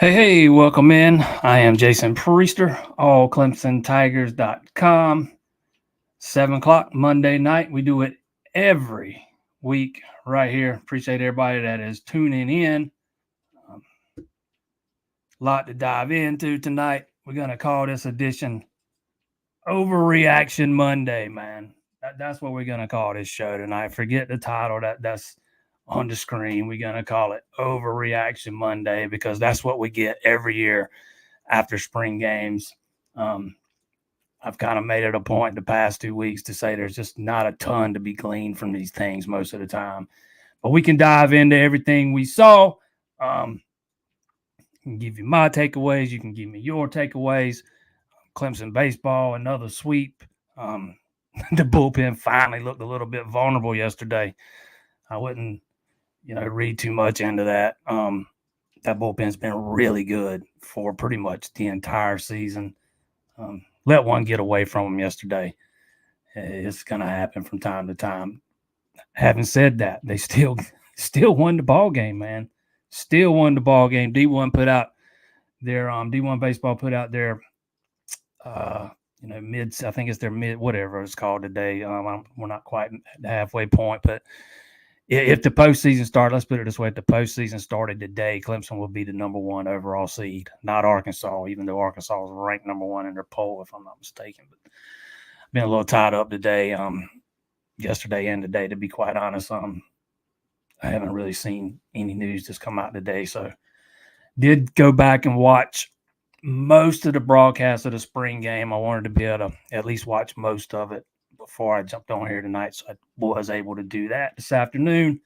Hey, welcome in. I am Jason Priester, allclemsontigers.com. 7 o'clock Monday night. We do it every week right here. Appreciate everybody that is tuning in. Um, Lot to dive into tonight. We're going to call this edition Overreaction Monday, man. That's what we're going to call this show tonight. Forget the title that's on the screen. We're going to call it Overreaction Monday because that's what we get every year after spring games. Um, I've kind of made it a point the past 2 weeks to say there's just not a ton to be gleaned from these things most of the time. But we can dive into everything we saw. I can give you my takeaways. You can give me your takeaways. Clemson baseball, another sweep. The bullpen finally looked a little bit vulnerable yesterday. I wouldn't, read too much into that. That bullpen's been really good for pretty much the entire season. Let one get away from them yesterday. It's going to happen from time to time. Having said that, they still won the ball game, man. Still won the ball game. D1 put out their D1 baseball put out their mid. I think it's their mid whatever it's called today. We're not quite at the halfway point, but if the postseason started, let's put it this way: if the postseason started today, Clemson will be the number one overall seed, not Arkansas, even though Arkansas is ranked number one in their poll, if I'm not mistaken. But I've been a little tied up today, yesterday and today, to be quite honest. I haven't really seen any news that's come out today, so did go back and watch most of the broadcast of the spring game. I wanted to be able to at least watch most of it before I jumped on here tonight, so I was able to do that this afternoon.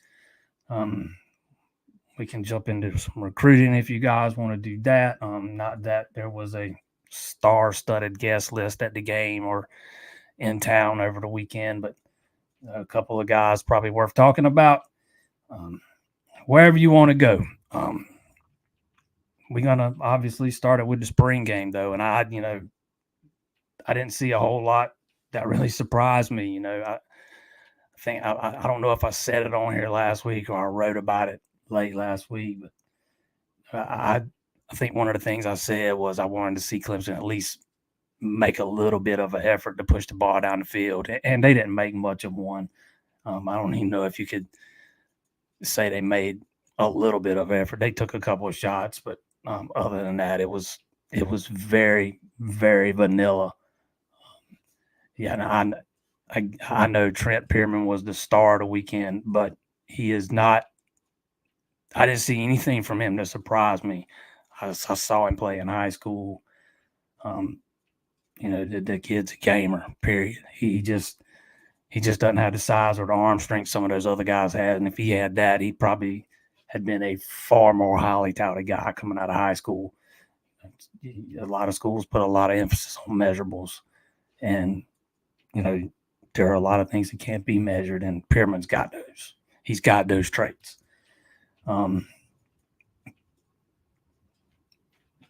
We can jump into some recruiting if you guys want to do that. Not that there was a star-studded guest list at the game or in town over the weekend, but a couple of guys probably worth talking about. Wherever you want to go. We're gonna obviously start it with the spring game though, and I didn't see a whole lot that really surprised me. I think I don't know if I said it on here last week or I wrote about it late last week, but I think one of the things I said was I wanted to see Clemson at least make a little bit of an effort to push the ball down the field, and they didn't make much of one. I don't even know if you could say they made a little bit of effort. They took a couple of shots, but other than that, it was very, very vanilla. Yeah, and I know Trent Pierman was the star of the weekend, but he is not. I didn't see anything from him that surprised me. I saw him play in high school. The kid's a gamer. Period. He just doesn't have the size or the arm strength some of those other guys had, and if he had that, he probably had been a far more highly touted guy coming out of high school. A lot of schools put a lot of emphasis on measurables, and there are a lot of things that can't be measured, and Pierman's got those. He's got those traits. When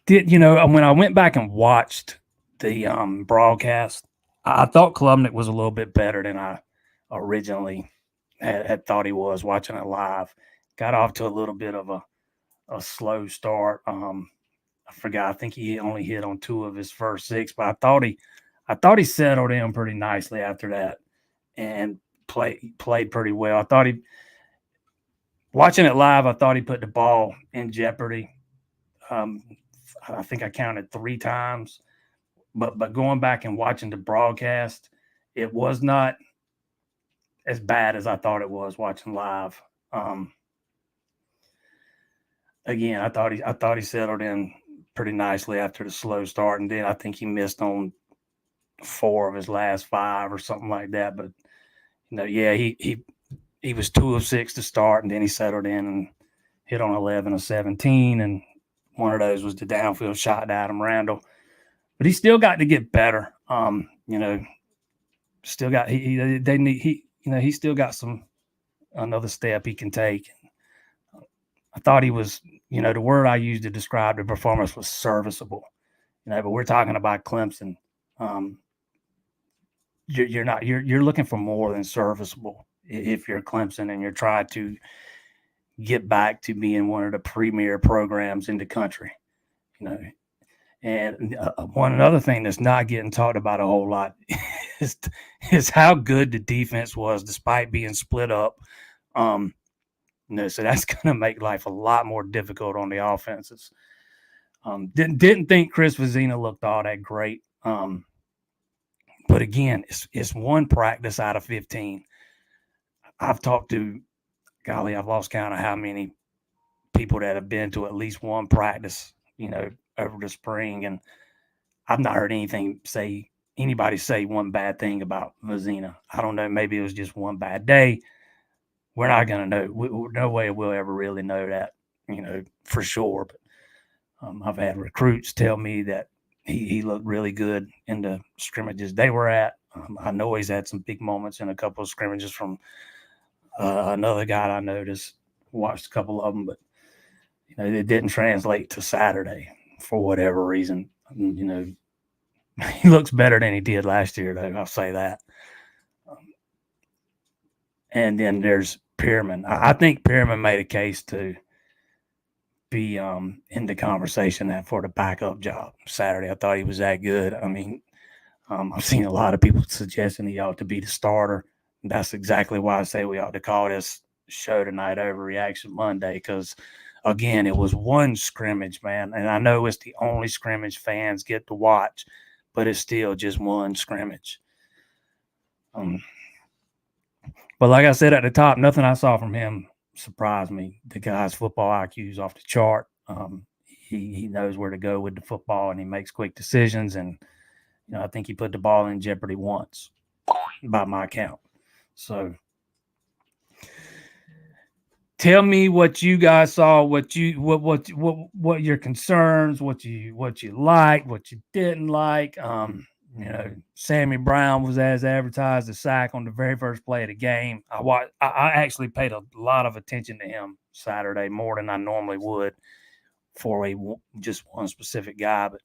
I went back and watched the broadcast, I thought Klubnik was a little bit better than I originally had thought he was watching it live. Got off to a little bit of a slow start. I forgot. I think he only hit on 2 of his first 6, but I thought he settled in pretty nicely after that and played pretty well. I thought watching it live, I thought he put the ball in jeopardy. I think I counted 3 times, but going back and watching the broadcast, it was not as bad as I thought it was watching live. Again, I thought he settled in pretty nicely after the slow start, and then I think he missed on 4 of his last 5 or something like that. But he was 2 of 6 to start, and then he settled in and hit on 11 of 17, and one of those was the downfield shot to Adam Randall. But he still got to get better. Still got he still got another step he can take. I thought he was, the word I used to describe the performance was serviceable. But we're talking about Clemson. You're looking for more than serviceable if you're Clemson and you're trying to get back to being one of the premier programs in the country. you know. And one another thing that's not getting talked about a whole lot is is how good the defense was despite being split up. Um, so that's going to make life a lot more difficult on the offenses. Didn't think Chris Vizina looked all that great. But again, it's one practice out of 15. I've talked to, golly, I've lost count of how many people that have been to at least one practice, over the spring, and I've not heard anybody say one bad thing about Vizina. I don't know. Maybe it was just one bad day. We're not going to know. No way we'll ever really know that, for sure. But I've had recruits tell me that he looked really good in the scrimmages they were at. I know he's had some big moments in a couple of scrimmages from another guy I noticed, watched a couple of them, but it didn't translate to Saturday for whatever reason. He looks better than he did last year, though. I'll say that. And then there's Pearman. I think Pearman made a case to be in the conversation for the backup job Saturday. I thought he was that good. I mean, I've seen a lot of people suggesting he ought to be the starter. That's exactly why I say we ought to call this show tonight Overreaction Monday, because again, it was one scrimmage, man, and I know it's the only scrimmage fans get to watch, but it's still just one scrimmage. But like I said at the top, nothing I saw from him surprised me. The guy's football IQ is off the chart. He knows where to go with the football, and he makes quick decisions. And I think he put the ball in jeopardy once, by my count. So, tell me what you guys saw, what your concerns, what you liked, what you didn't like. Sammy Brown was as advertised, a sack on the very first play of the game. I actually paid a lot of attention to him Saturday, more than I normally would for just one specific guy, but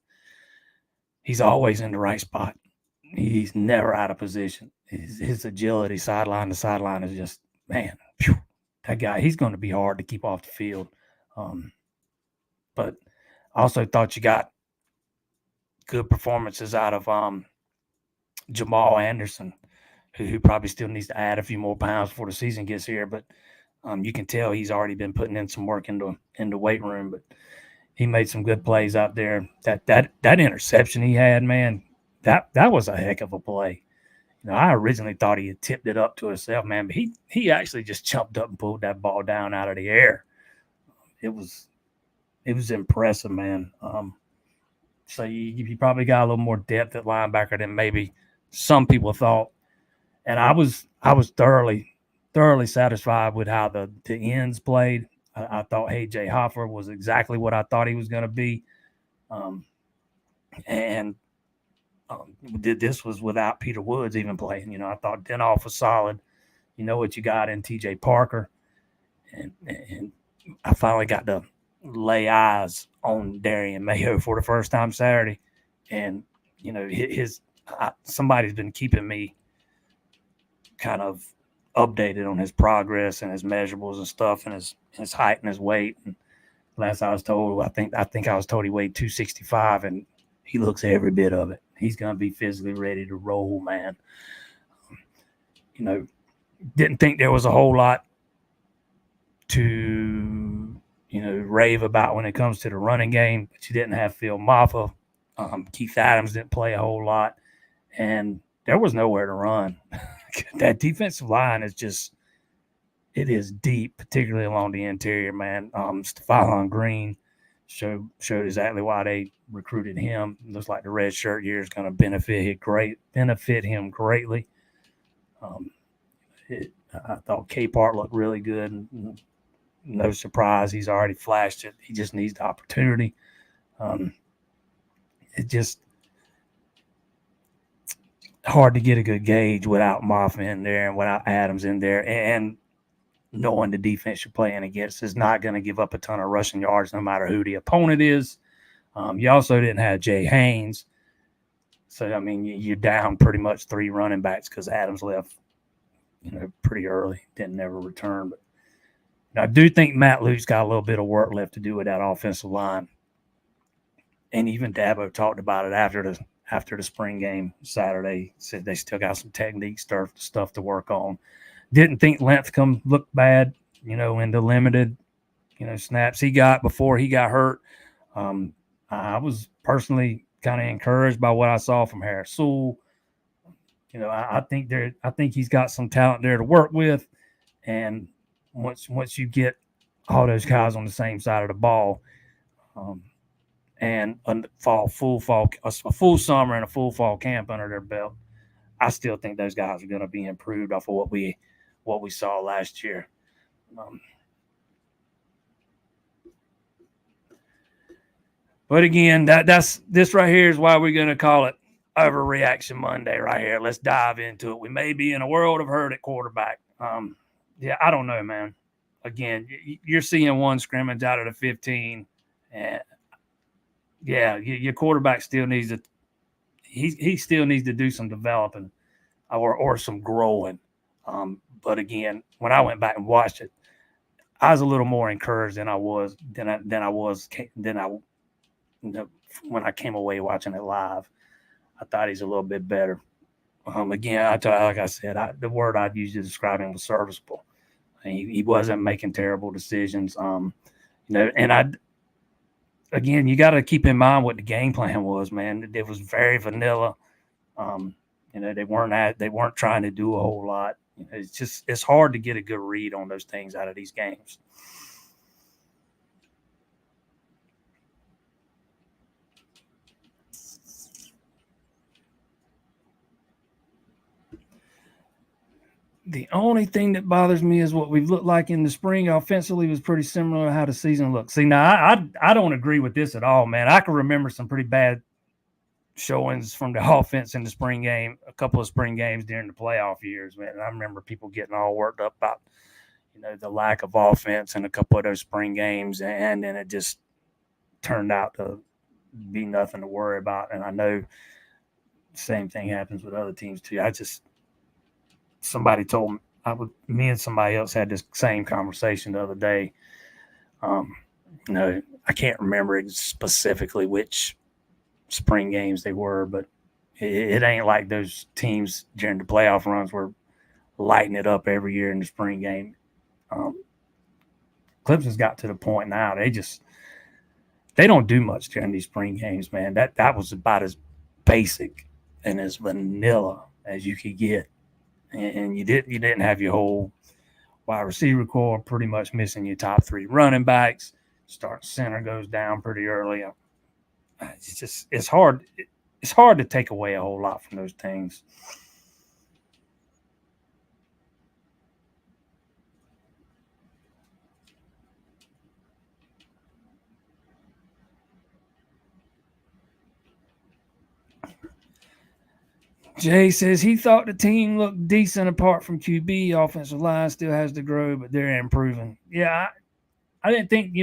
he's always in the right spot. He's never out of position. His agility, sideline to sideline, is just, man, phew, that guy. He's going to be hard to keep off the field. But I also thought you got good performances out of Jamal Anderson, who probably still needs to add a few more pounds before the season gets here. But you can tell he's already been putting in some work in the weight room. But he made some good plays out there. That interception he had, man, that was a heck of a play. I originally thought he had tipped it up to himself, man, but he actually just jumped up and pulled that ball down out of the air. It was impressive, man. So you probably got a little more depth at linebacker than maybe some people thought, and I was thoroughly satisfied with how the ends played. I thought A.J. Hoffer was exactly what I thought he was going to be, and this was without Peter Woods even playing. I thought Denoff was solid. You know what you got in T.J. Parker, and I finally got to lay eyes on Darian Mayo for the first time Saturday, and somebody's been keeping me kind of updated on his progress and his measurables and stuff, and his height and his weight. And last I was told, I think I was told he weighed 265, and he looks every bit of it. He's going to be physically ready to roll, man. Didn't think there was a whole lot to rave about when it comes to the running game, but you didn't have Phil Maffa. Keith Adams didn't play a whole lot, and there was nowhere to run. That defensive line is just, it is deep, particularly along the interior, man. Stephon Green showed exactly why they recruited him. Looks like the red shirt year is going to benefit him greatly. I thought Capehart looked really good. No surprise, he's already flashed it. He just needs the opportunity. It just hard to get a good gauge without Moffa in there and without Adams in there, and knowing the defense you're playing against is not going to give up a ton of rushing yards no matter who the opponent is. You also didn't have Jay Haynes. So, I mean, you're down pretty much 3 running backs because Adams left, pretty early, didn't ever return. But I do think Matt Luke's got a little bit of work left to do with that offensive line. And even Dabo talked about it after the spring game Saturday. Said they still got some technique stuff to work on. Didn't think Linthicum looked bad, in the limited, snaps he got before he got hurt. Um, I was personally kind of encouraged by what I saw from Harris Sewell. I think he's got some talent there to work with, and once you get all those guys on the same side of the ball, um, and a full summer and a full fall camp under their belt, I still think those guys are going to be improved off of what we saw last year. Um, but again, that's this right here is why we're going to call it Overreaction Monday right here. Let's dive into it. We may be in a world of hurt at quarterback. Yeah, I don't know, man. Again, you're seeing one scrimmage out of the 15, and yeah, your quarterback still needs to. He still needs to do some developing or some growing. But again, when I went back and watched it, I was a little more encouraged than I was when I came away watching it live. I thought he's a little bit better. Again, like I said, the word I'd use to describe him was serviceable. He wasn't making terrible decisions. And again, you got to keep in mind what the game plan was, man. It was very vanilla. They weren't trying to do a whole lot. It's hard to get a good read on those things out of these games. The only thing that bothers me is what we've looked like in the spring offensively was pretty similar to how the season looked. See, now I don't agree with this at all, man. I can remember some pretty bad showings from the offense in the spring game, a couple of spring games during the playoff years, man. And I remember people getting all worked up about, the lack of offense in a couple of those spring games, and then it just turned out to be nothing to worry about. And I know the same thing happens with other teams too. Somebody told me and somebody else had this same conversation the other day. I can't remember specifically which spring games they were, but it ain't like those teams during the playoff runs were lighting it up every year in the spring game. Clemson's got to the point now they don't do much during these spring games, man. That was about as basic and as vanilla as you could get, and you didn't have your whole wide receiver core pretty much missing your top three running backs. Start center goes down pretty early. It's hard. It's hard to take away a whole lot from those things. Jay says he thought the team looked decent apart from QB. Offensive line still has to grow, but they're improving. Yeah, I didn't think,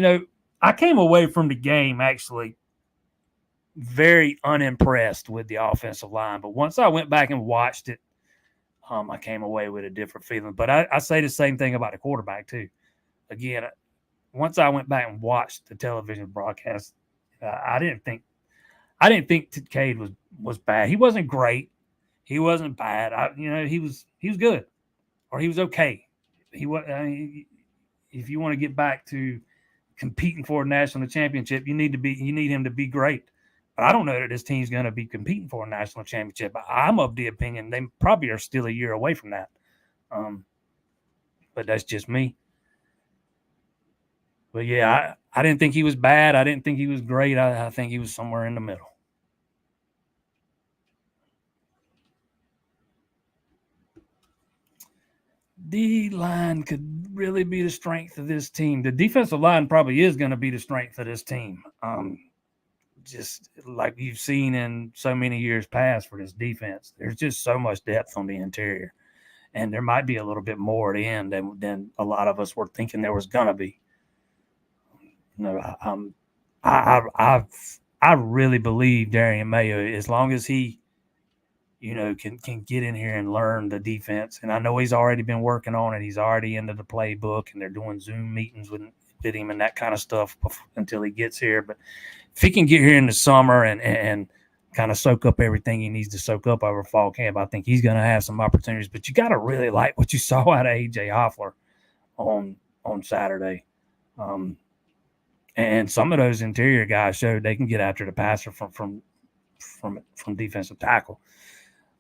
I came away from the game actually very unimpressed with the offensive line. But once I went back and watched it, I came away with a different feeling. But I say the same thing about the quarterback too. Again, once I went back and watched the television broadcast, I didn't think Cade was bad. He wasn't great. He wasn't bad. He was good, or he was okay. He was. If you want to get back to competing for a national championship, you need him to be great. But I don't know that this team's going to be competing for a national championship. I'm of the opinion they probably are still a year away from that. But that's just me. But yeah, I didn't think he was bad. I didn't think he was great. I think he was somewhere in the middle. D line could really be the strength of this team. The defensive line probably is going to be the strength of this team. Just like you've seen in so many years past for this defense, there's just so much depth on the interior, and there might be a little bit more at the end than a lot of us were thinking there was going to be. I really believe Darian Mayo, as long as he can get in here and learn the defense. And I know he's already been working on it. He's already into the playbook, and they're doing Zoom meetings with him and that kind of stuff until he gets here. But if he can get here in the summer and kind of soak up everything he needs to soak up over fall camp, I think he's going to have some opportunities. But you got to really like what you saw out of AJ Hoffler on Saturday. And some of those interior guys showed they can get after the passer from defensive tackle.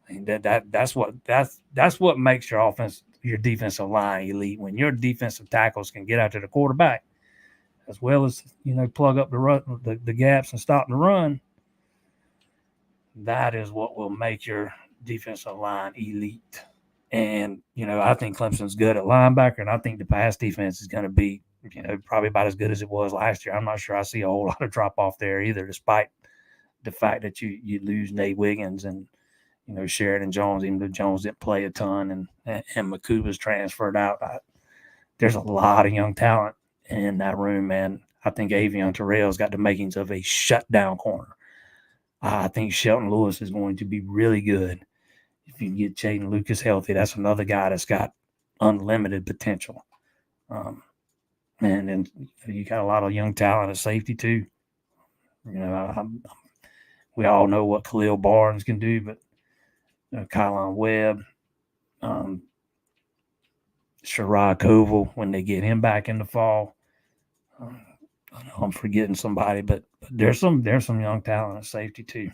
I mean, that's what makes your defensive line elite. When your defensive tackles can get after the quarterback, as well as plug up the gaps and stop the run. That is what will make your defensive line elite. And I think Clemson's good at linebacker, and I think the pass defense is going to be probably about as good as it was last year. I'm not sure I see a whole lot of drop off there either, despite the fact that you lose Nate Wiggins and Sheridan Jones, even though Jones didn't play a ton, and Makuba's transferred out. There's a lot of young talent in that room, man. I think Avion Terrell's got the makings of a shutdown corner. I think Shelton Lewis is going to be really good. If you can get Jaden Lucas healthy, that's another guy that's got unlimited potential. And then you got a lot of young talent at safety too. We all know what Khalil Barnes can do, but Kylon Webb, Sherrod Koval, when they get him back in the fall. I know I'm forgetting somebody, but there's some young talent at safety too.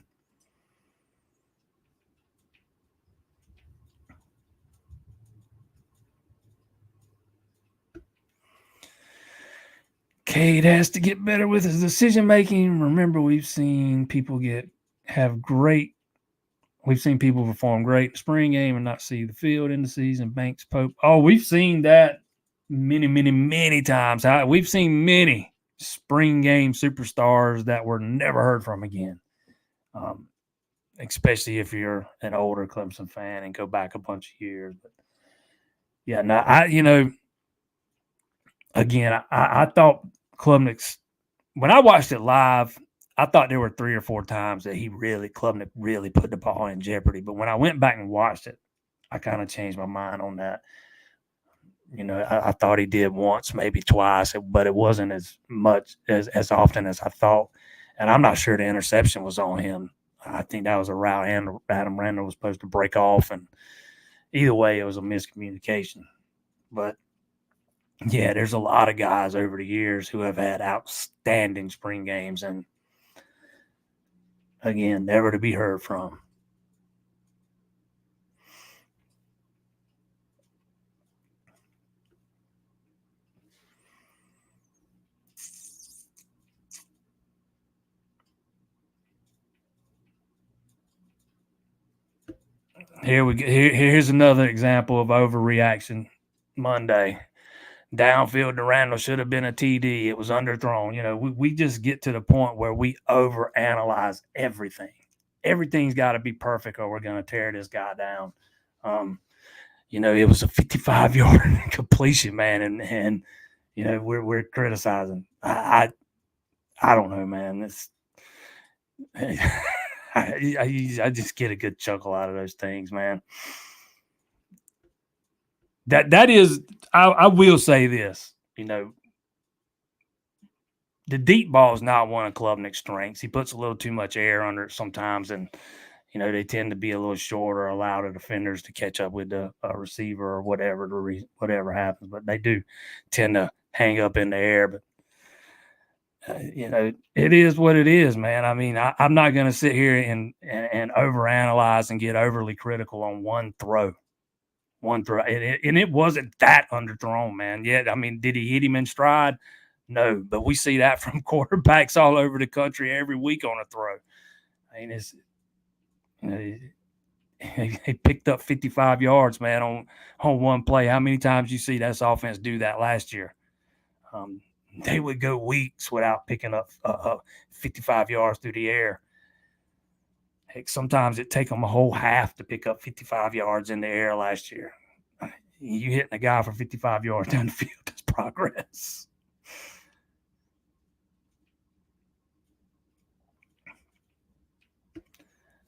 Cade has to get better with his decision making. Remember, we've seen people perform great in the spring game and not see the field in the season. Banks, Pope. Oh, we've seen that many times. We've seen many spring game superstars that were never heard from again. Especially if you're an older Clemson fan and go back a bunch of years. But yeah, I thought Klubnik's, when I watched it live, I thought there were 3 or 4 times that Klubnik really put the ball in jeopardy. But when I went back and watched it, I kind of changed my mind on that. I thought he did once, maybe twice, but it wasn't as much as often as I thought. And I'm not sure the interception was on him. I think that was a route Adam Randall was supposed to break off. And either way, it was a miscommunication. But yeah, there's a lot of guys over the years who have had outstanding spring games and, again, never to be heard from. Here's another example of overreaction Monday. Downfield to Randall should have been a TD. It was underthrown. We just get to the point where we overanalyze everything. Everything's got to be perfect or we're going to tear this guy down. It was a 55-yard completion, man, and we're criticizing. I don't know, man. I just get a good chuckle out of those things, man. That is, I will say this, the deep ball is not one of Klubnik's strengths. He puts a little too much air under it sometimes, and they tend to be a little shorter, allow the defenders to catch up with the receiver or whatever happens. But they do tend to hang up in the air. But it is what it is, man. I mean, I'm not going to sit here and overanalyze and get overly critical on one throw. And it wasn't that underthrown, man. Yet, I mean, did he hit him in stride? No, but we see that from quarterbacks all over the country every week on a throw. I mean, he picked up 55 yards, man, on one play. How many times you see that offense do that last year? They would go weeks without picking up 55 yards through the air. Heck, sometimes it take them a whole half to pick up 55 yards in the air last year. You hitting a guy for 55 yards down the field is progress.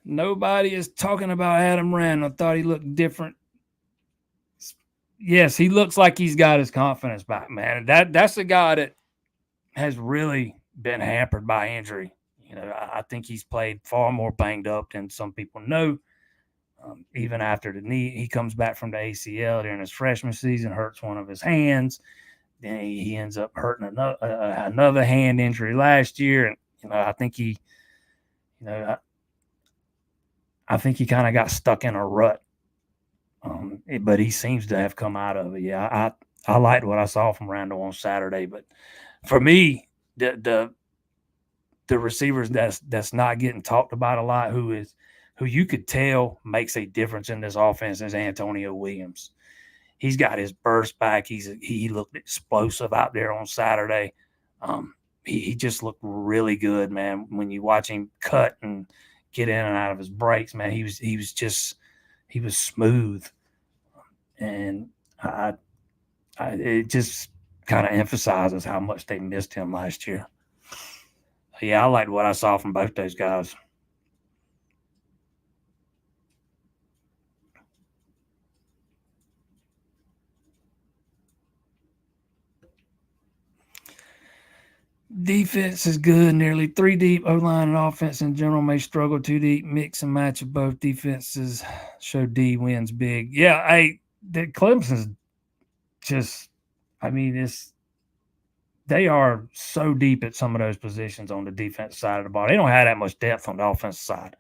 Nobody is talking about Adam Randall. I thought he looked different. Yes, he looks like he's got his confidence back, man. That's a guy that has really been hampered by injury. I think he's played far more banged up than some people know. Even after the knee, he comes back from the ACL during his freshman season, hurts one of his hands. Then he ends up hurting another hand injury last year, and I think you know, I think he kind of got stuck in a rut. But he seems to have come out of it. Yeah, I liked what I saw from Randall on Saturday, but for me, the receivers that's not getting talked about a lot, who you could tell makes a difference in this offense, is Antonio Williams. He's got his burst back. He looked explosive out there on Saturday. He just looked really good, man. When you watch him cut and get in and out of his breaks, man, he was smooth, and it just kind of emphasizes how much they missed him last year. Yeah, I liked what I saw from both those guys. Defense is good, nearly three deep. O-line and offense in general may struggle too deep. Mix and match of both defenses show D wins big. Yeah, the Clemson's just, I mean, they are so deep at some of those positions on the defense side of the ball. They don't have that much depth on the offensive side.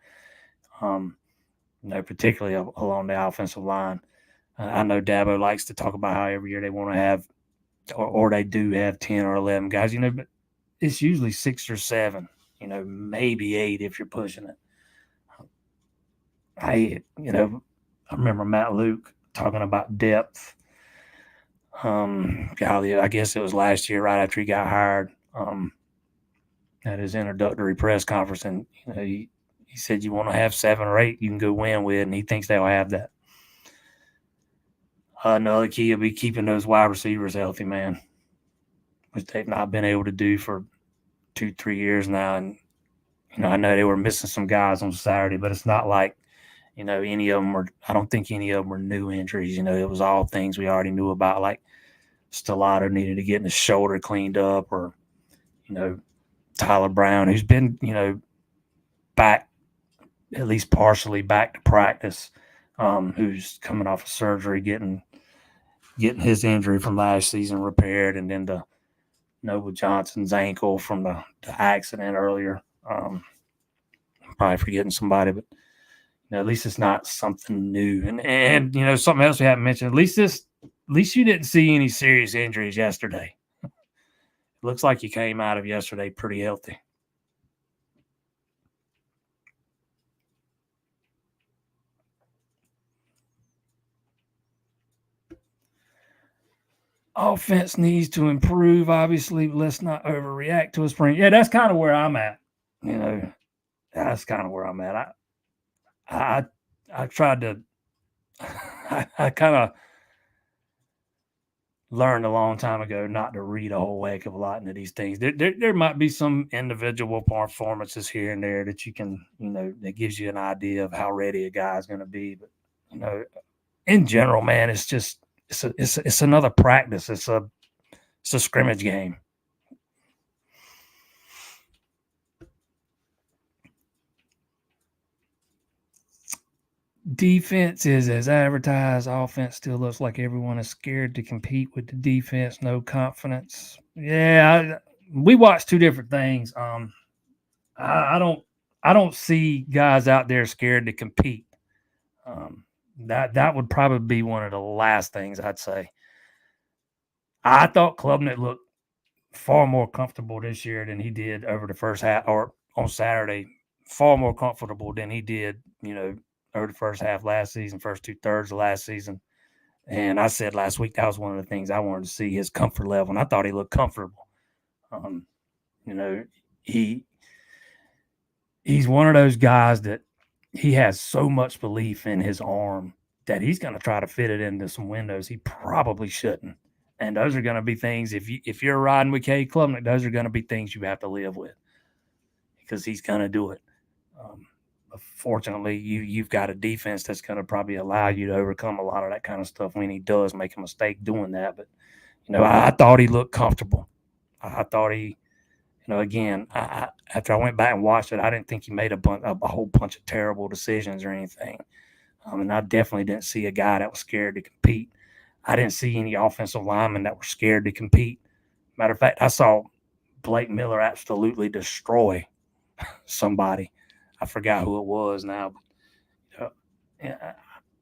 Particularly along the offensive line. I know Dabo likes to talk about how every year they want to have, or they do have 10 or 11 guys, but it's usually 6 or 7, maybe 8 if you're pushing it. I remember Matt Luke talking about depth. Golly, I guess it was last year, right after he got hired, at his introductory press conference, and he said you want to have 7 or 8 you can go win with, and he thinks they'll have that. Another key will be keeping those wide receivers healthy, man, which they've not been able to do for 2-3 years now. And I know they were missing some guys on Saturday, but it's not like any of them were. I don't think any of them were new injuries. It was all things we already knew about, like Stellato needed to get his shoulder cleaned up, or Tyler Brown, who's been back, at least partially back to practice, who's coming off of surgery, getting his injury from last season repaired, and then the Noble Johnson's ankle from the accident earlier. I'm probably forgetting somebody, but at least it's not something new. And something else we haven't mentioned. At least you didn't see any serious injuries yesterday. It looks like you came out of yesterday pretty healthy. Offense needs to improve. Obviously, let's not overreact to a spring. Yeah, that's kind of where I'm at. That's kind of where I'm at. I tried to. I kind of learned a long time ago not to read a whole heck of a lot into these things. There might be some individual performances here and there that you can, that gives you an idea of how ready a guy's going to be. But in general, man, it's just it's another practice. It's a scrimmage game. Defense is as advertised. Offense still looks like everyone is scared to compete with the defense. No confidence. Yeah, we watched two different things. I don't see guys out there scared to compete. That would probably be one of the last things I'd say. I thought Klubnik looked far more comfortable this year than he did over the first half, or on Saturday, far more comfortable than he did, over the first half last season, first 2/3 of last season. And I said last week that was one of the things I wanted to see, his comfort level, and I thought he looked comfortable. He's one of those guys that he has so much belief in his arm that he's going to try to fit it into some windows he probably shouldn't. And those are going to be things, if you're riding with Cade Klubnik, those are going to be things you have to live with, because he's going to do it. Fortunately, you've got a defense that's going to probably allow you to overcome a lot of that kind of stuff when he does make a mistake doing that. But I thought he looked comfortable. I thought he Again, after I went back and watched it, I didn't think he made a whole bunch of terrible decisions or anything. And I definitely didn't see a guy that was scared to compete. I didn't see any offensive linemen that were scared to compete. Matter of fact, I saw Blake Miller absolutely destroy somebody. I forgot who it was now. But, yeah,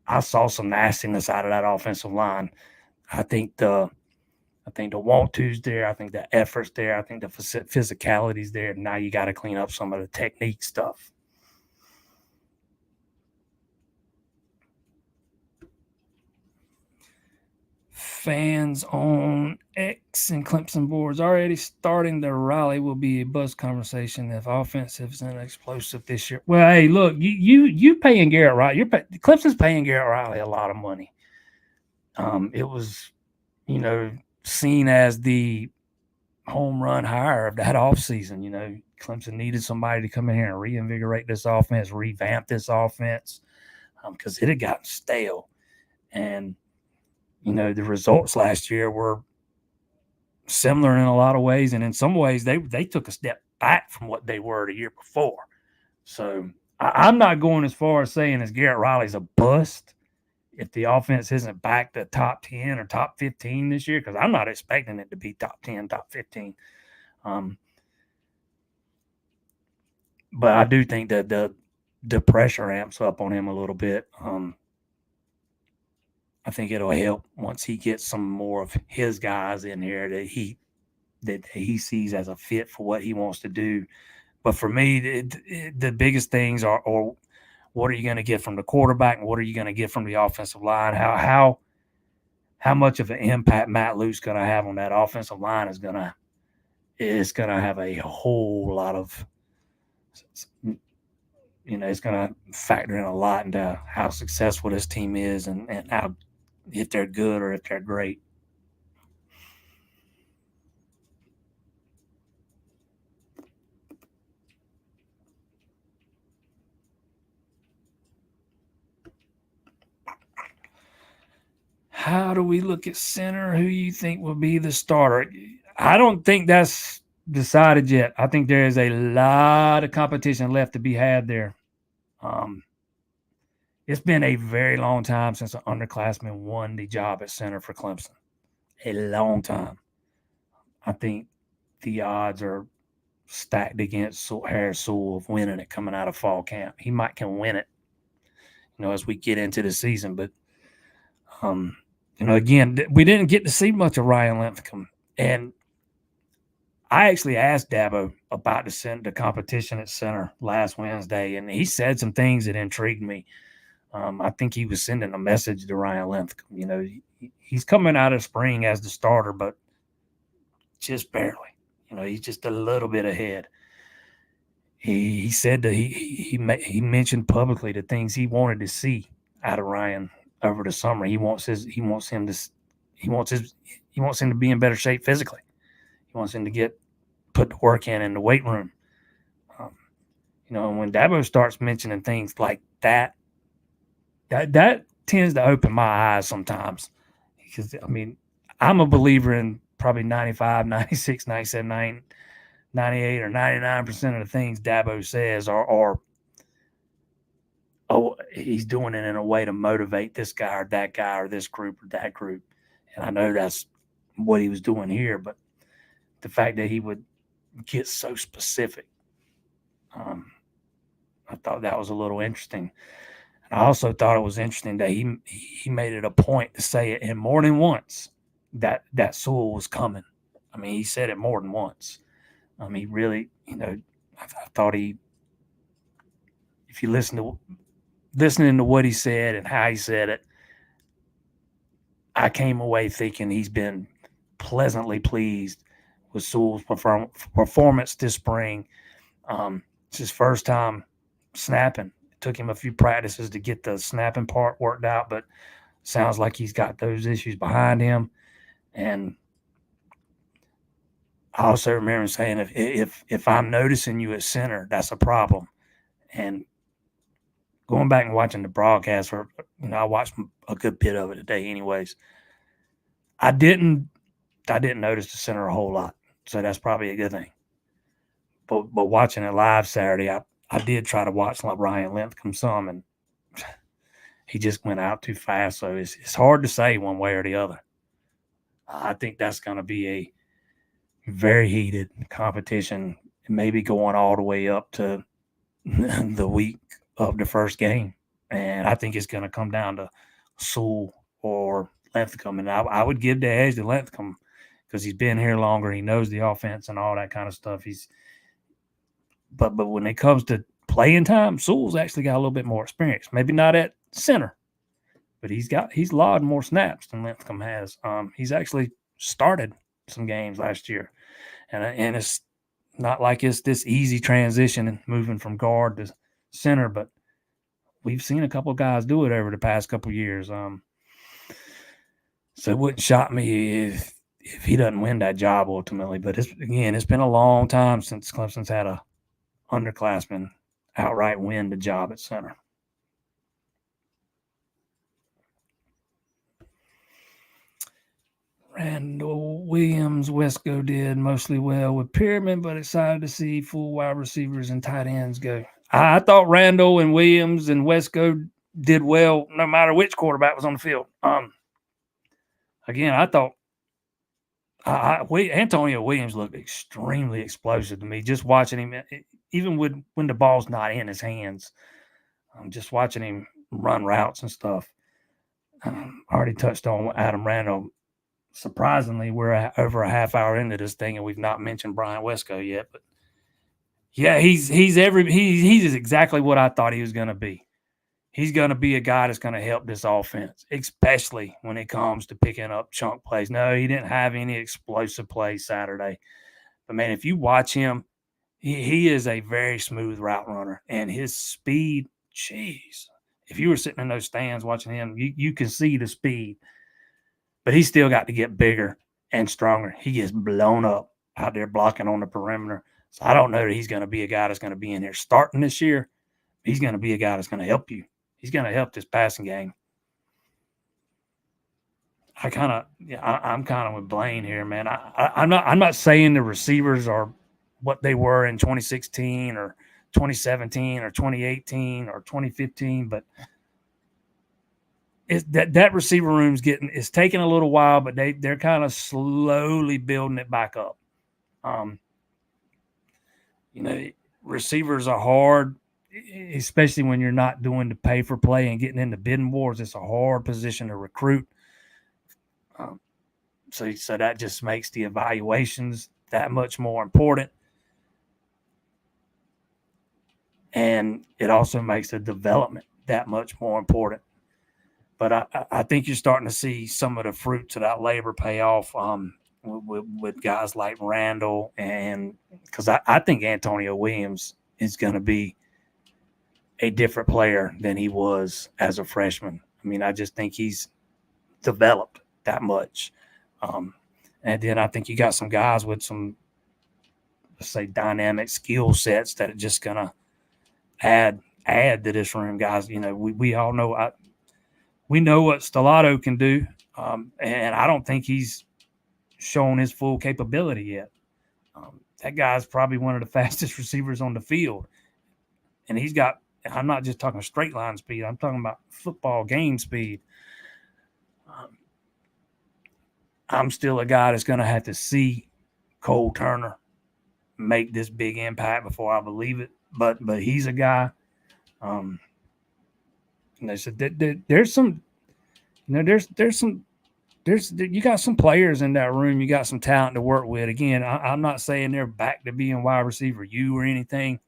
I saw some nastiness out of that offensive line. I think the I think the want to's there. I think the effort's there. I think the physicality's there. Now you got to clean up some of the technique stuff. Fans on X and Clemson boards already starting the rally will be a buzz conversation if offensive isn't explosive this year. Well, hey, look, you paying Garrett Riley. Clemson's paying Garrett Riley a lot of money. It was, seen as the home run hire of that offseason. Clemson needed somebody to come in here and reinvigorate this offense, revamp this offense, because it had gotten stale. And the results last year were similar in a lot of ways, and in some ways they took a step back from what they were the year before. So I'm not going as far as saying as Garrett Riley's a bust if the offense isn't back to top 10 or top 15 this year, because I'm not expecting it to be top 10, top 15. But I do think that the pressure amps up on him a little bit. I think it'll help once he gets some more of his guys in here that he sees as a fit for what he wants to do. But for me, the biggest things are what are you going to get from the quarterback and what are you going to get from the offensive line? How much of an impact Matt Luke's going to have on that offensive line is going to have a whole lot of, it's going to factor in a lot into how successful this team is and how, if they're good or if they're great. How do we look at center? Who you think will be the starter? I don't think that's decided yet. I think there is a lot of competition left to be had there. It's been a very long time since an underclassman won the job at center for Clemson. A long time. I think the odds are stacked against Harris Sewell of winning it coming out of fall camp. He might can win it, as we get into the season. But, again, we didn't get to see much of Ryan Linthicum. And I actually asked Dabo about the competition at center last Wednesday, and he said some things that intrigued me. I think he was sending a message to Ryan Linthicum. He's coming out of spring as the starter, but just barely. He's just a little bit ahead. He said that he mentioned publicly the things he wanted to see out of Ryan over the summer. He wants him to be in better shape physically. He wants him to put the work in the weight room. When Dabo starts mentioning things like that tends to open my eyes sometimes. Because, I'm a believer in probably 95, 96, 97, 98, or 99% of the things Dabo says are he's doing it in a way to motivate this guy or that guy or this group or that group. And I know that's what he was doing here, but the fact that he would get so specific, I thought that was a little interesting. And I also thought it was interesting that he made it a point to say it in more than once that Sewell was coming. He said it more than once. He really, I thought if you listening to what he said and how he said it, I came away thinking he's been pleasantly pleased with Sewell's performance this spring. It's his first time snapping. It took him a few practices to get the snapping part worked out, but sounds like he's got those issues behind him. And I also remember saying, if I'm noticing you at center, that's a problem. And going back and watching the broadcast, I watched a good bit of it today, anyways. I didn't notice the center a whole lot, so that's probably a good thing. But watching it live Saturday, I did try to watch like Ryan Linthicum some, and he just went out too fast. So it's hard to say one way or the other. I think that's going to be a very heated competition, maybe going all the way up to the week of the first game. And I think it's going to come down to Sewell or Linthicum. And I would give the edge to Linthicum because he's been here longer. He knows the offense and all that kind of stuff. But when it comes to playing time, Sewell's actually got a little bit more experience. Maybe not at center, but he's logged more snaps than Linthicum has. He's actually started some games last year, and it's not like it's this easy transition and moving from guard to center, but we've seen a couple of guys do it over the past couple of years. So it wouldn't shock me if he doesn't win that job ultimately. But it's been a long time since Clemson's had a underclassman outright win the job at center. Randall Williams, Wesco did mostly well with Pyramid, but excited to see full wide receivers and tight ends go. I thought Randall and Williams and Wesco did well no matter which quarterback was on the field. Again, I thought Antonio Williams looked extremely explosive to me. Just watching him, even when the ball's not in his hands, just watching him run routes and stuff. I already touched on Adam Randall. Surprisingly, we're over a half hour into this thing, and we've not mentioned Brian Wesco yet. But yeah, he's exactly what I thought he was going to be. He's going to be a guy that's going to help this offense, especially when it comes to picking up chunk plays. No, he didn't have any explosive plays Saturday. But, man, if you watch him, he is a very smooth route runner. And his speed, jeez. If you were sitting in those stands watching him, you can see the speed. But he's still got to get bigger and stronger. He gets blown up out there blocking on the perimeter. So I don't know that he's going to be a guy that's going to be in here starting this year. He's going to be a guy that's going to help you. He's going to help this passing game. I'm kind of with Blaine here, man. I'm not saying the receivers are what they were in 2016 or 2017 or 2018 or 2015, but that receiver room's it's taking a little while, but they're kind of slowly building it back up. Receivers are hard, especially when you're not doing the pay for play and getting into bidding wars. It's a hard position to recruit. So that just makes the evaluations that much more important. And it also makes the development that much more important. But I think you're starting to see some of the fruits of that labor pay off with guys like Randall, and because I think Antonio Williams is going to be a different player than he was as a freshman. I mean, I just think he's developed that much. And then I think you got some guys with some, let's say, dynamic skill sets that are just going to add to this room, guys. We all know we know what Stellato can do, and I don't think he's shown his full capability yet. That guy's probably one of the fastest receivers on the field, and he's got. I'm not just talking straight line speed. I'm talking about football game speed. I'm still a guy that's going to have to see Cole Turner make this big impact before I believe it. But he's a guy. And they said there's some, you got some players in that room. You got some talent to work with. Again, I'm not saying they're back to being wide receiver you or anything.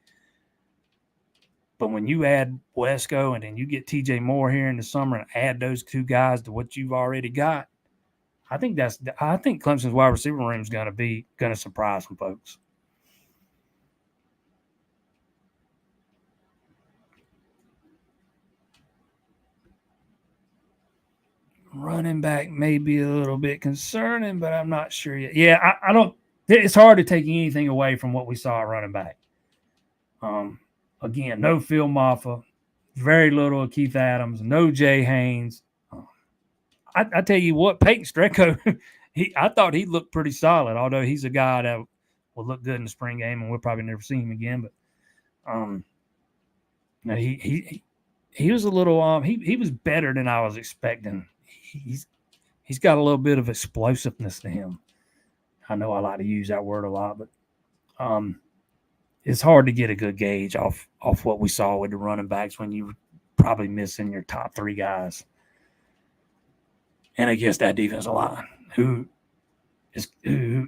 But when you add Wesco and then you get TJ Moore here in the summer and add those two guys to what you've already got, I think Clemson's wide receiver room is going to surprise some folks. Running back may be a little bit concerning, but I'm not sure yet. Yeah, I don't. It's hard to take anything away from what we saw at running back. Again, no Phil Maffa, very little of Keith Adams, no Jay Haynes. I tell you what, Peyton Strecco, I thought he looked pretty solid, although he's a guy that will look good in the spring game, and we'll probably never see him again. But um, no, he was a little he was better than I was expecting. He's he's got a little bit of explosiveness to him. I know I like to use that word a lot, but um, it's hard to get a good gauge off what we saw with the running backs when you were probably missing your top three guys, and against that defensive line, who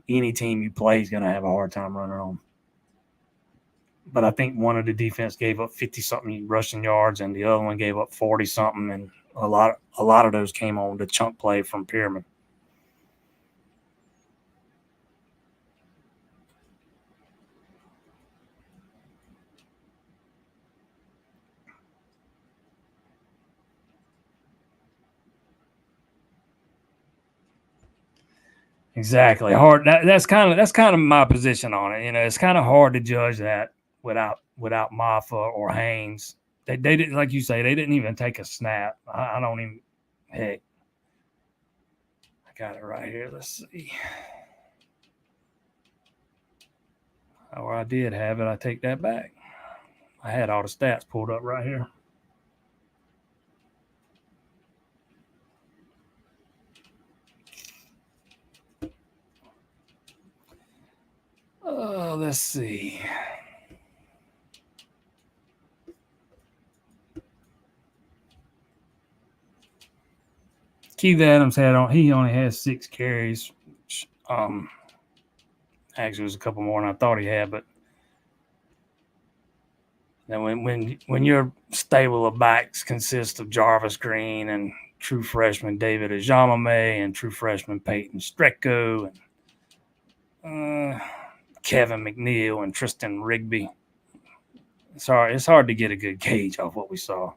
any team you play is going to have a hard time running on. But I think one of the defense gave up 50 something rushing yards, and the other one gave up 40 something, and a lot of those came on the chunk play from Pyramid. Exactly. Hard. That's kind of my position on it. It's kind of hard to judge that without Maffa or Haynes. They didn't, like you say, they didn't even take a snap. I don't even. Heck, I got it right here. Let's see. Oh, I did have it. I take that back. I had all the stats pulled up right here. Let's see. Keith Adams he only has 6 carries. Um, actually, it was a couple more than I thought he had, but then when your stable of backs consists of Jarvis Green and true freshman David Ajamame and true freshman Peyton Strecko and Kevin McNeil and Tristan Rigby, it's hard to get a good gauge off what we saw.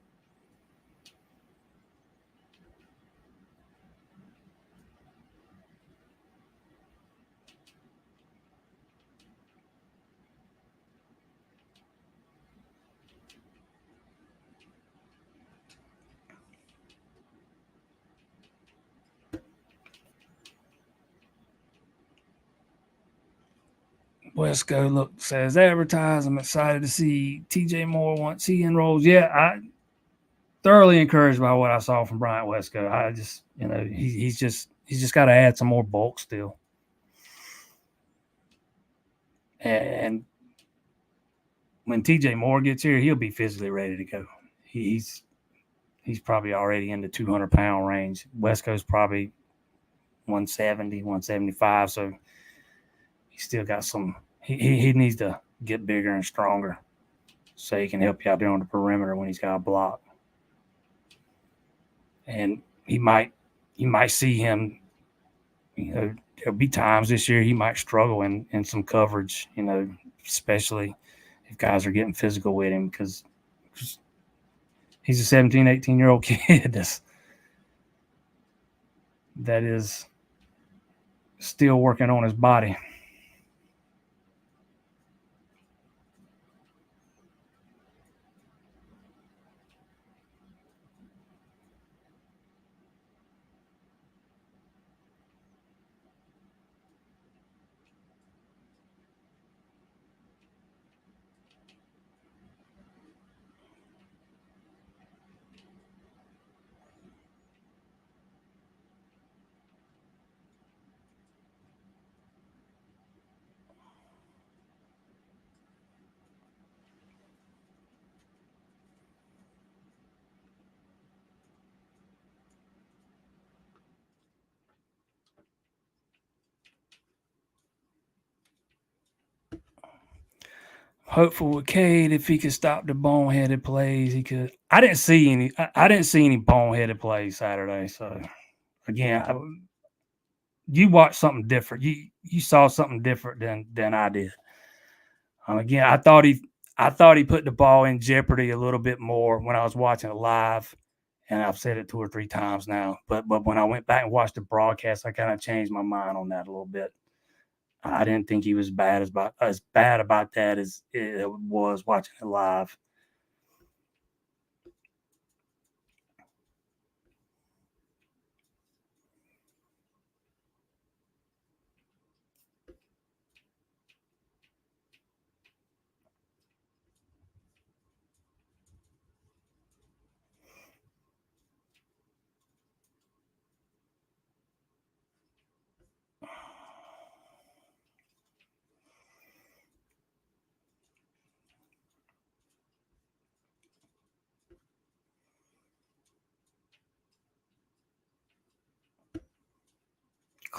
Wesco says advertise. I'm excited to see TJ Moore once he enrolls. Yeah, I thoroughly encouraged by what I saw from Bryant Wesco. I just he's just got to add some more bulk still. And when TJ Moore gets here, he'll be physically ready to go. He's probably already in the 200-pound range. Wesco's probably 170, 175. So he's still got some. He needs to get bigger and stronger so he can help you out there on the perimeter when he's got a block. And you might see him. There'll be times this year he might struggle in some coverage. Especially if guys are getting physical with him because he's a 17, 18-year-old kid that is still working on his body. Hopeful with Cade, if he could stop the boneheaded plays, he could. I didn't see any. I didn't see any boneheaded plays Saturday. So again, you watched something different. You saw something different than I did. Again, I thought he put the ball in jeopardy a little bit more when I was watching it live, and I've said it 2 or 3 times now. But when I went back and watched the broadcast, I kind of changed my mind on that a little bit. I didn't think he was as bad about that as it was watching it live.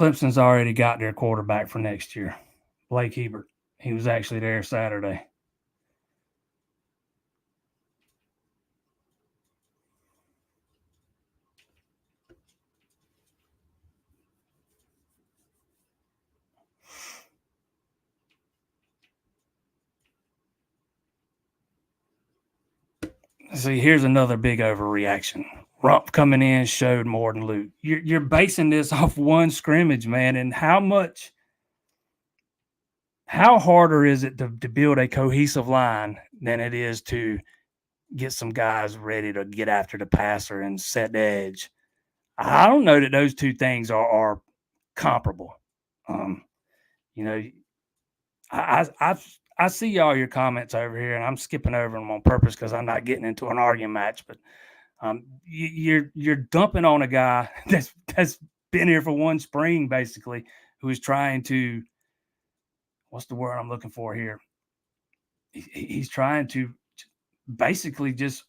Clemson's already got their quarterback for next year, Blake Hebert. He was actually there Saturday. See, here's another big overreaction. Rump coming in showed more than Luke. You're basing this off one scrimmage, man, and how harder is it to build a cohesive line than it is to get some guys ready to get after the passer and set the edge? I don't know that those two things are comparable. Um, you know, I see all your comments over here, and I'm skipping over them on purpose because I'm not getting into an arguing match. But you're dumping on a guy that's been here for one spring, basically, who is trying to, what's the word I'm looking for here? He's trying to basically just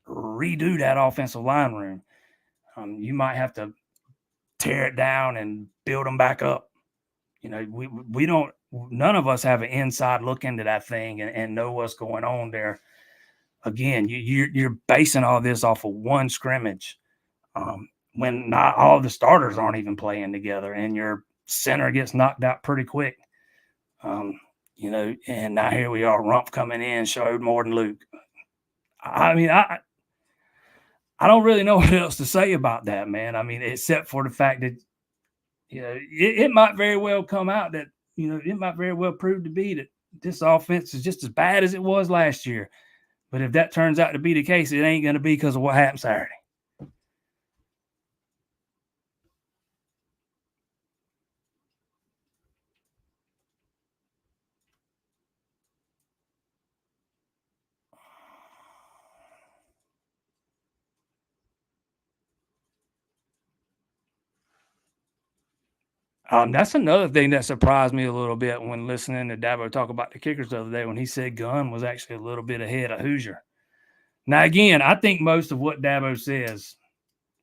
redo that offensive line room. You might have to tear it down and build them back up. We don't, none of us have an inside look into that thing and know what's going on there. Again, you're basing all this off of one scrimmage, when not all the starters aren't even playing together, and your center gets knocked out pretty quick. And now here we are, Rump coming in, showed more than Luke. I mean, I don't really know what else to say about that, man. I mean, except for the fact that, it might very well come out that, it might very well prove to be that this offense is just as bad as it was last year. But if that turns out to be the case, it ain't going to be because of what happened Saturday. That's another thing that surprised me a little bit when listening to Dabo talk about the kickers the other day, when he said Gunn was actually a little bit ahead of Hoosier. Now, again, I think most of what Dabo says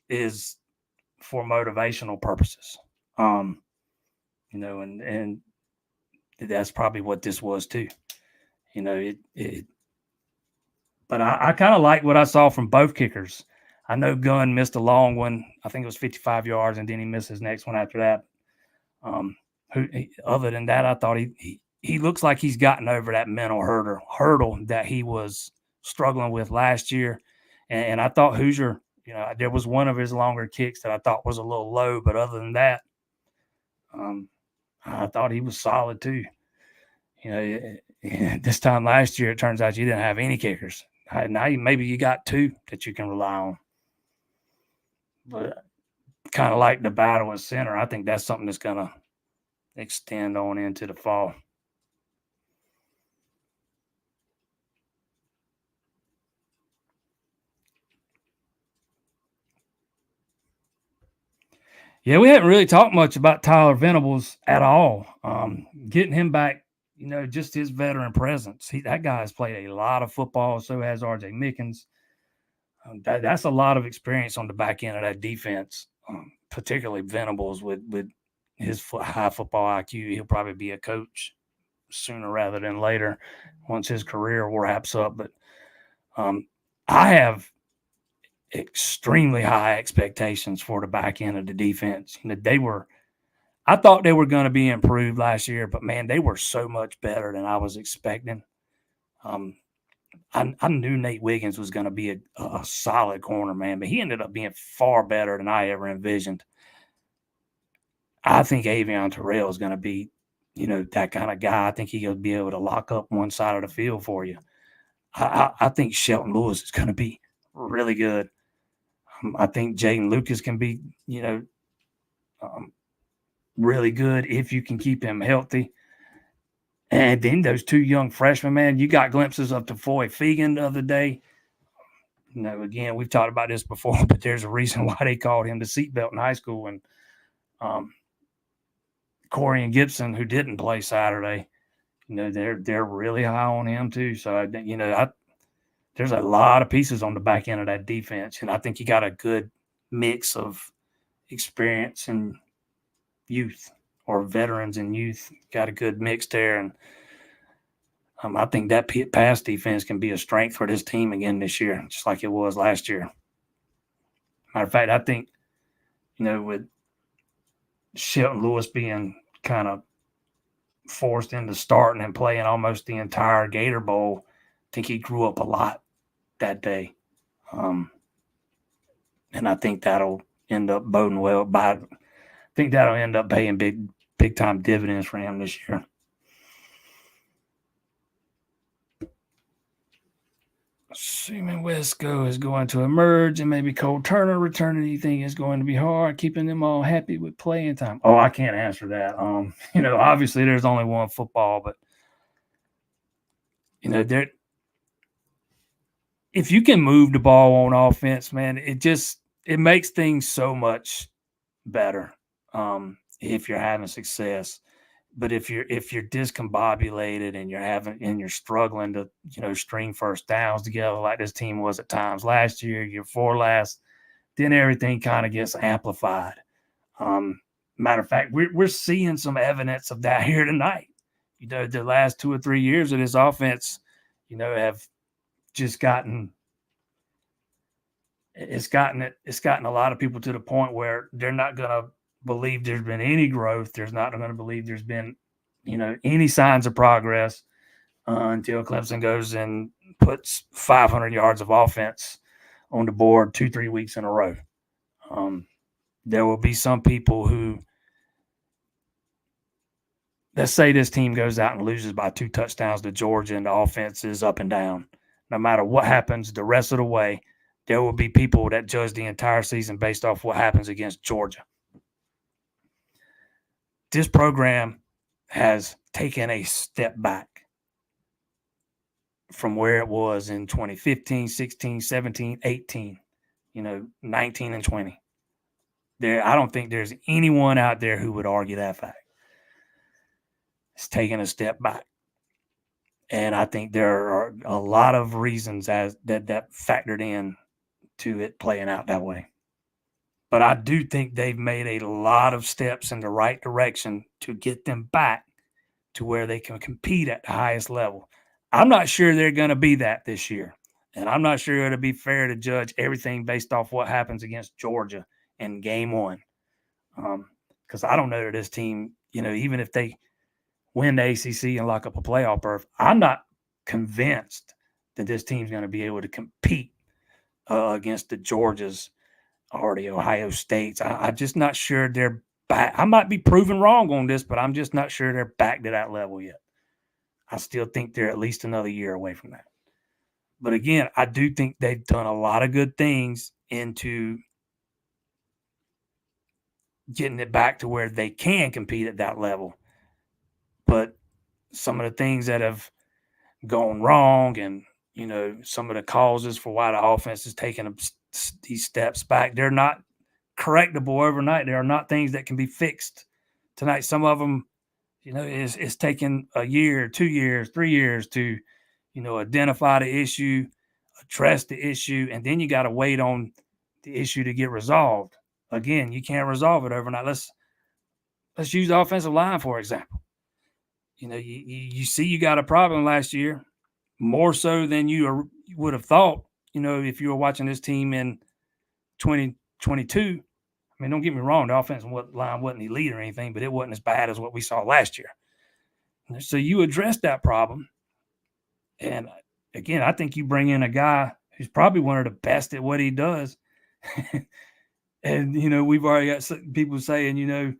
is for motivational purposes. And that's probably what this was too. But I kind of like what I saw from both kickers. I know Gunn missed a long one. I think it was 55 yards, and then he missed his next one after that. Other than that, I thought he looks like he's gotten over that mental hurdle that he was struggling with last year. And I thought Hoosier, there was one of his longer kicks that I thought was a little low, but other than that, I thought he was solid too. This time last year, it turns out you didn't have any kickers. Now maybe you got two that you can rely on. But kind of like the battle at center, I think that's something that's going to extend on into the fall. Yeah, we haven't really talked much about Tyler Venables at all. Getting him back, just his veteran presence. That guy has played a lot of football. So has R.J. Mickens. That's a lot of experience on the back end of that defense, particularly Venables with his high football IQ. He'll probably be a coach sooner rather than later once his career wraps up. But I have extremely high expectations for the back end of the defense. I thought they were going to be improved last year, but man, they were so much better than I was expecting. I knew Nate Wiggins was going to be a solid corner, man, but he ended up being far better than I ever envisioned. I think Avion Terrell is going to be, that kind of guy. I think he'll be able to lock up one side of the field for you. I think Shelton Lewis is going to be really good. I think Jaden Lucas can be, really good if you can keep him healthy. And then those two young freshmen, man, you got glimpses of Tafoy Fegan the other day. Again, we've talked about this before, but there's a reason why they called him the seatbelt in high school. And Corey and Gibson, who didn't play Saturday, they're really high on him too. So, there's a lot of pieces on the back end of that defense. And I think you got a good mix of experience and youth or veterans and youth. Got a good mix there, and I think that pass defense can be a strength for this team again this year, just like it was last year. Matter of fact, I think, with Shelton Lewis being kind of forced into starting and playing almost the entire Gator Bowl, I think he grew up a lot that day. And I think that'll end up boding well. I think that'll end up paying big time dividends for him this year. Assuming Wesco is going to emerge and maybe Cole Turner returning, do you think it's going to be hard keeping them all happy with playing time? Oh, I can't answer that. Obviously there's only one football, but if you can move the ball on offense, man, it makes things so much better. If you're having success. But if you're discombobulated and you're struggling to string first downs together like this team was at times last year before last, then everything kind of gets amplified. Matter of fact, we're seeing some evidence of that here tonight. The last 2 or 3 years of this offense, have just gotten a lot of people to the point where they're not going to believe there's been any growth. There's not going to believe there's been, any signs of progress until Clemson goes and puts 500 yards of offense on the board 2-3 weeks in a row. There will be some people who, let's say this team goes out and loses by 2 touchdowns to Georgia and the offense is up and down. No matter what happens the rest of the way, there will be people that judge the entire season based off what happens against Georgia. This program has taken a step back from where it was in 2015, 16, 17, 18, 19 and 20. I don't think there's anyone out there who would argue that fact. It's taken a step back. And I think there are a lot of reasons that factored in to it playing out that way. But I do think they've made a lot of steps in the right direction to get them back to where they can compete at the highest level. I'm not sure they're going to be that this year. And I'm not sure it'll be fair to judge everything based off what happens against Georgia in game 1. Because I don't know that this team, even if they win the ACC and lock up a playoff berth, I'm not convinced that this team's going to be able to compete against the Georgias or the Ohio States. I'm just not sure they're back. I might be proven wrong on this, but I'm just not sure they're back to that level yet. I still think they're at least another year away from that. But again, I do think they've done a lot of good things into getting it back to where they can compete at that level. But some of the things that have gone wrong and, some of the causes for why the offense is taking these steps back, they're not correctable overnight. They are not things that can be fixed tonight. Some of them, it's taken a year, 2 years, 3 years to, identify the issue, address the issue, and then you got to wait on the issue to get resolved. Again, you can't resolve it overnight. Let's use the offensive line, for example. You see you got a problem last year, more so than you would have thought, if you were watching this team in 2022. I mean, don't get me wrong, the offensive line wasn't elite or anything, but it wasn't as bad as what we saw last year. So you address that problem. And again, I think you bring in a guy who's probably one of the best at what he does. And, we've already got people saying,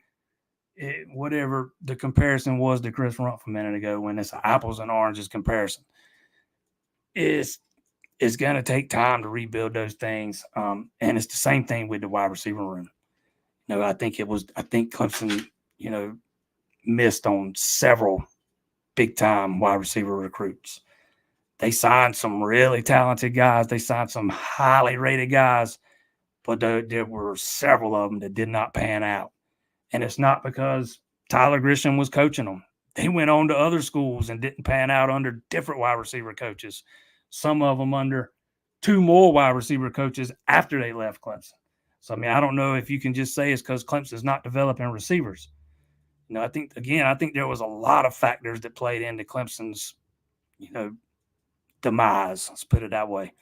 whatever the comparison was to Chris Rumpf a minute ago, when it's apples and oranges comparison, it's going to take time to rebuild those things. And it's the same thing with the wide receiver room. I think Clemson, missed on several big time wide receiver recruits. They signed some really talented guys. They signed some highly rated guys, but there were several of them that did not pan out. And it's not because Tyler Grisham was coaching them. They went on to other schools and didn't pan out under different wide receiver coaches. Some of them under 2 more wide receiver coaches after they left Clemson. So, I mean, I don't know if you can just say it's because Clemson's not developing receivers. I think there was a lot of factors that played into Clemson's, demise. Let's put it that way.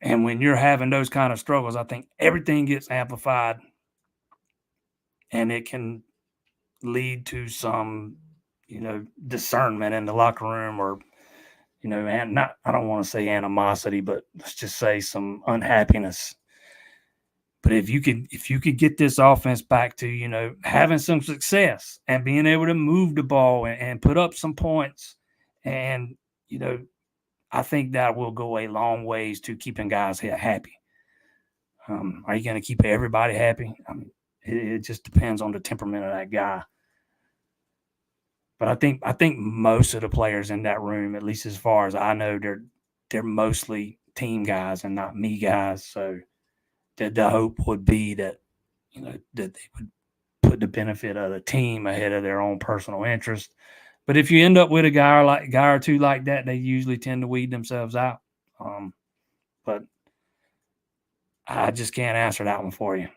And when you're having those kind of struggles, I think everything gets amplified, and it can lead to some, discernment in the locker room, or and not, I don't want to say animosity, but let's just say some unhappiness. But if you could get this offense back to, having some success and being able to move the ball and put up some points, and I think that will go a long ways to keeping guys happy. Are you going to keep everybody happy? I mean, it just depends on the temperament of that guy. But I think most of the players in that room, at least as far as I know, they're mostly team guys and not me guys. So the hope would be that that they would put the benefit of the team ahead of their own personal interest. But if you end up with a guy or two like that, they usually tend to weed themselves out. But I just can't answer that one for you.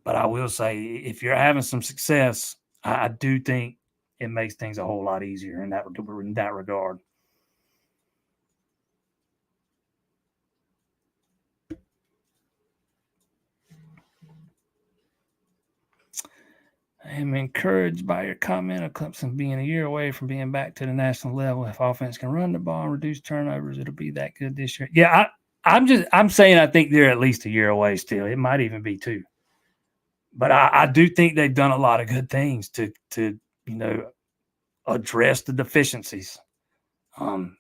But I will say, if you're having some success, I do think it makes things a whole lot easier in that regard. I am encouraged by your comment of Clemson being a year away from being back to the national level. If offense can run the ball and reduce turnovers, it'll be that good this year. Yeah, I'm saying I think they're at least a year away still. It might even be two. But I do think they've done a lot of good things to address the deficiencies. Um,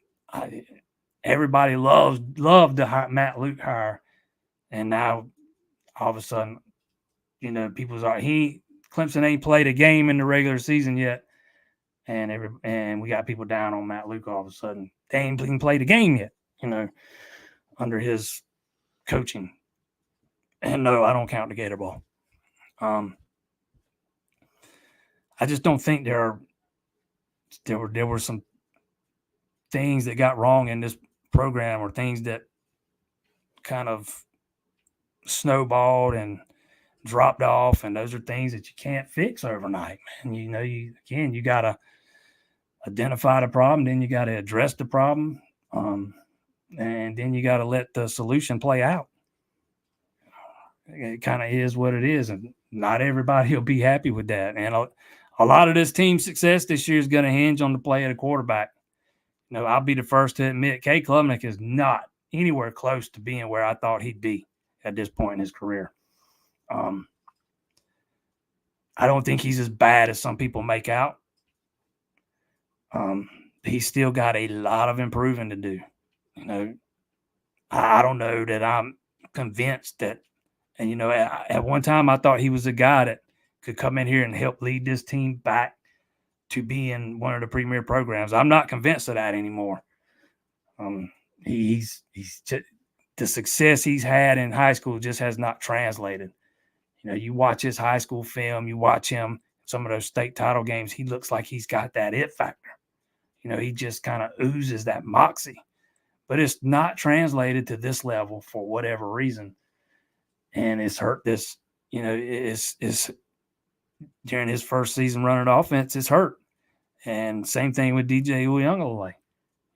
everybody loved the Matt Luke hire, and now all of a sudden, people's are Clemson ain't played a game in the regular season yet, and we got people down on Matt Luke all of a sudden. They ain't even played a game yet, under his coaching. And no, I don't count the Gator Bowl. I just don't think there were some things that got wrong in this program, or things that kind of snowballed and dropped off, and those are things that you can't fix overnight, man. You got to identify the problem, then you got to address the problem, and then you got to let the solution play out. It kind of is what it is, and not everybody will be happy with that. And a lot of this team's success this year is going to hinge on the play of the quarterback. I'll be the first to admit, Cade Klubnik is not anywhere close to being where I thought he'd be at this point in his career. I don't think he's as bad as some people make out. He's still got a lot of improving to do. I don't know that I'm convinced that, and at one time I thought he was a guy that could come in here and help lead this team back to being one of the premier programs. I'm not convinced of that anymore. He's just, the success he's had in high school just has not translated. You watch his high school film, you watch him some of those state title games, he looks like he's got that it factor. He just kind of oozes that moxie, but it's not translated to this level for whatever reason. And it's hurt this, it's during his first season running offense, it's hurt. And same thing with DJ Uyunglele.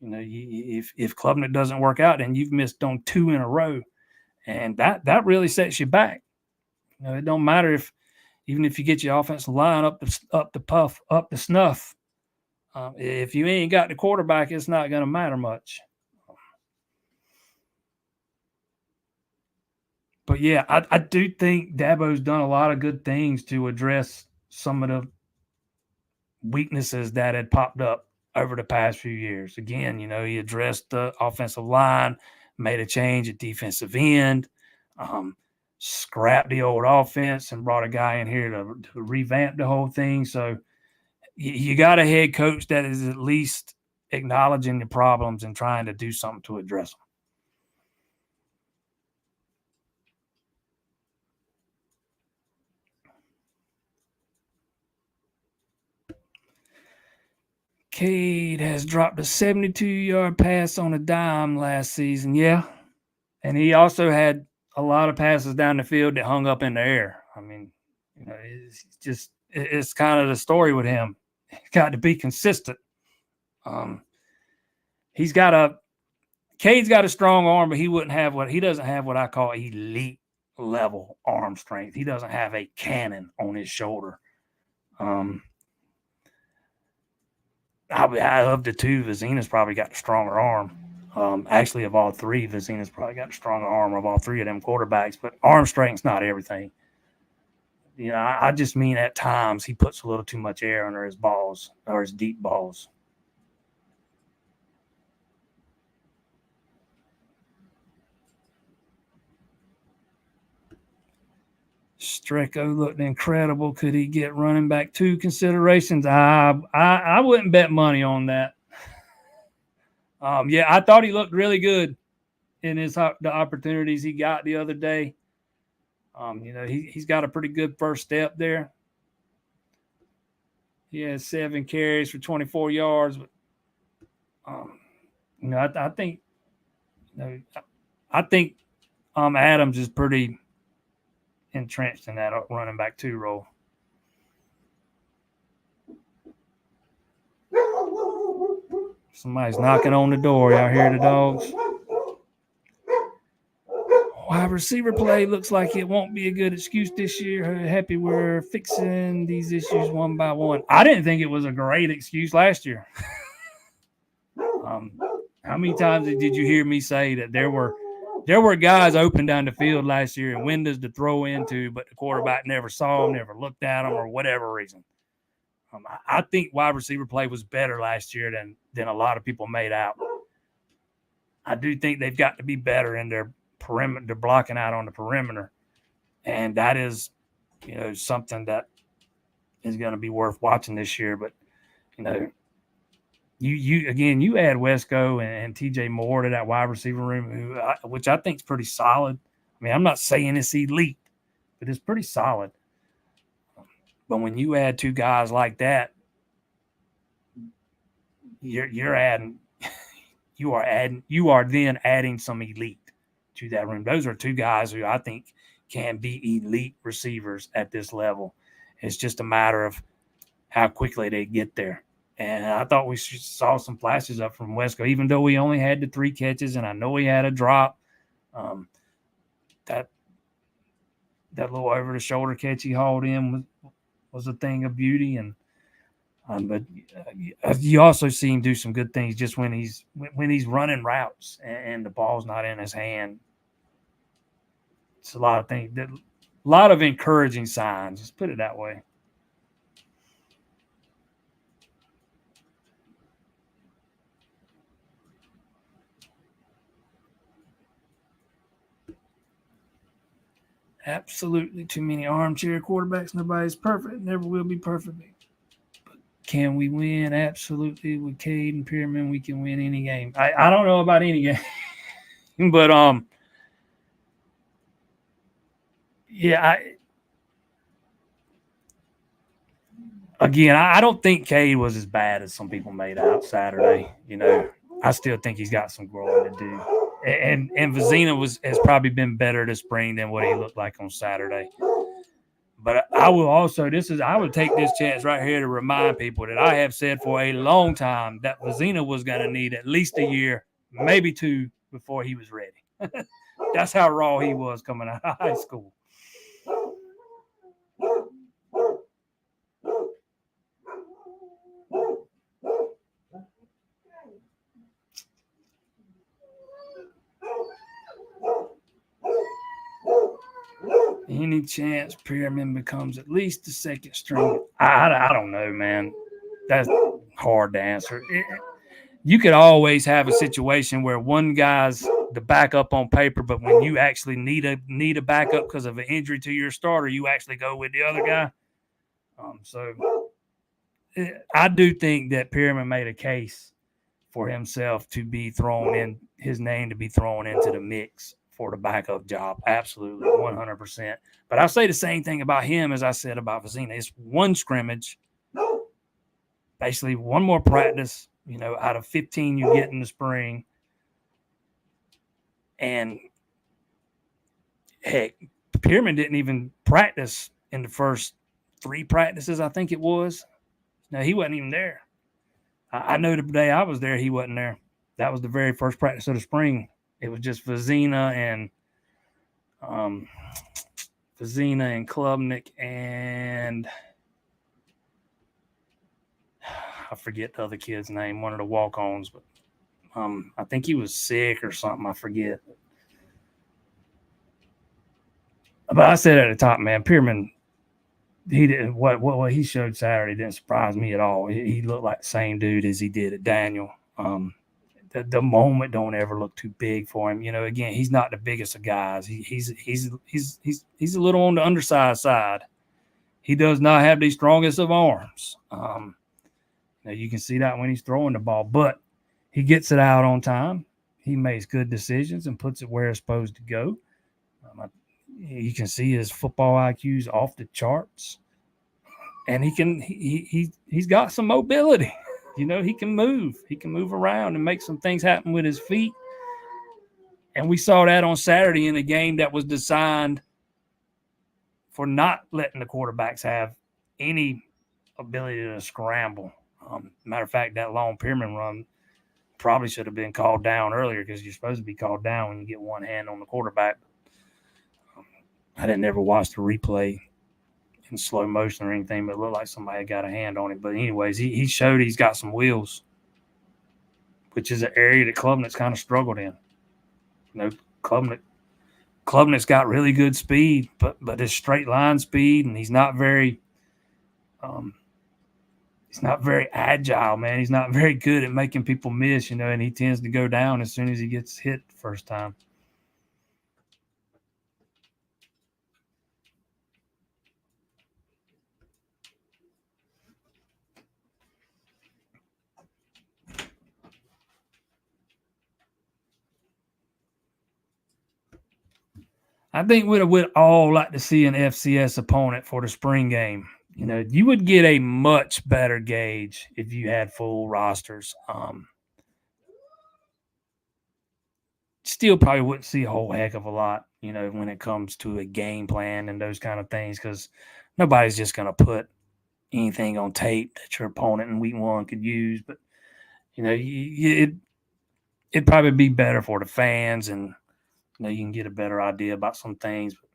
If Klubnik doesn't work out, then you've missed on 2 in a row, and that really sets you back. It don't matter even if you get your offensive line up the snuff. If you ain't got the quarterback, it's not going to matter much. But yeah, I do think Dabo's done a lot of good things to address some of the weaknesses that had popped up over the past few years. Again, he addressed the offensive line, made a change at defensive end, scrapped the old offense and brought a guy in here to revamp the whole thing. So you got a head coach that is at least acknowledging the problems and trying to do something to address them. Cade has dropped a 72-yard pass on a dime last season. Yeah. And he also had a lot of passes down the field that hung up in the air. I mean, it's just it's kind of the story with him. He's got to be consistent. He's got a Cade's got a strong arm, but he doesn't have what I call elite level arm strength. He doesn't have a cannon on his shoulder. Of the two, Vizina's probably got the stronger arm. Actually, of all three, Vizina's probably got the stronger arm of all three of them quarterbacks. But arm strength's not everything. I just mean at times he puts a little too much air under his balls or his deep balls. Strecko looked incredible. Could he get running back 2 considerations? I wouldn't bet money on that. I thought he looked really good in the opportunities he got the other day. He's got a pretty good first step there. He has 7 carries for 24 yards. But, I think, Adams is pretty entrenched in that running back 2 role. Somebody's knocking on the door. Y'all hear the dogs? Wide receiver play looks like it won't be a good excuse this year. Happy we're fixing these issues one by one. I didn't think it was a great excuse last year. How many times did you hear me say that there were guys open down the field last year and windows to throw into, but the quarterback never saw them, never looked at them, or whatever reason. I think wide receiver play was better last year than a lot of people made out. I do think they've got to be better in their perimeter. They're blocking out on the perimeter, and that is, something that is going to be worth watching this year. But you add Wesco and TJ Moore to that wide receiver room, which I think is pretty solid. I mean, I'm not saying it's elite, but it's pretty solid. But when you add 2 guys like that, you are then adding some elite to that room. Those are 2 guys who I think can be elite receivers at this level. It's just a matter of how quickly they get there. And I thought we saw some flashes up from Wesco, even though we only had the 3 catches, and I know he had a drop. That little over-the-shoulder catch he hauled in was a thing of beauty. And but you also see him do some good things just when he's running routes and the ball's not in his hand. It's a lot of things, a lot of encouraging signs. Just put it that way. Absolutely too many armchair quarterbacks. Nobody's perfect. Never will be perfect. But can we win? Absolutely. With Cade and Pierman, we can win any game. I don't know about any game. But I don't think Cade was as bad as some people made out Saturday. I still think he's got some growing to do. And Vizina has probably been better this spring than what he looked like on Saturday. But I would take this chance right here to remind people that I have said for a long time that Vizina was going to need at least a year, maybe 2, before he was ready. That's how raw he was coming out of high school. Any chance Pierman becomes at least the second string? I don't know, man. That's hard to answer. You could always have a situation where one guy's the backup on paper, but when you actually need a backup because of an injury to your starter, you actually go with the other guy. I do think that Pierman made a case for himself to be thrown in, his name to be thrown into the mix for the backup job. Absolutely, 100%. But I'll say the same thing about him as I said about Vizina. It's one scrimmage, basically one more practice, out of 15 you get in the spring. And heck, Pierman didn't even practice in the first 3 practices, I think it was. No, he wasn't even there. I know the day I was there, he wasn't there. That was the very first practice of the spring. It was just um, Vizina and Klubnik and I forget the other kid's name, one of the walk-ons, but I think he was sick or something. I forget. But I said at the top, man, Pierman, he didn't what he showed Saturday didn't surprise me at all. He looked like the same dude as he did at Daniel. The moment don't ever look too big for him. You know, again, he's not the biggest of guys. He's a little on the undersized side. He does not have the strongest of arms. Now you can see that when he's throwing the ball, but he gets it out on time. He makes good decisions and puts it where it's supposed to go. You can see his football IQ's off the charts, and he's got some mobility. You know, he can move. He can move around and make some things happen with his feet. And we saw that on Saturday in a game that was designed for not letting the quarterbacks have any ability to scramble. Matter of fact, that long Pierman run probably should have been called down earlier because you're supposed to be called down when you get one hand on the quarterback. I didn't ever watch the replay in slow motion or anything, but it looked like somebody got a hand on it. But anyways, he showed he's got some wheels, which is an area that Klubnik's kind of struggled in. You know, Klubnik's got really good speed, but his straight line speed, and he's not very agile, man. He's not very good at making people miss, you know, and he tends to go down as soon as he gets hit the first time. I think we'd all like to see an FCS opponent for the spring game. You know, you would get a much better gauge if you had full rosters. Still probably wouldn't see a whole heck of a lot, you know, when it comes to a game plan and those kind of things, because nobody's just going to put anything on tape that your opponent in week 1 could use. But, you know, it'd probably be better for the fans, and, you know, you can get a better idea about some things. But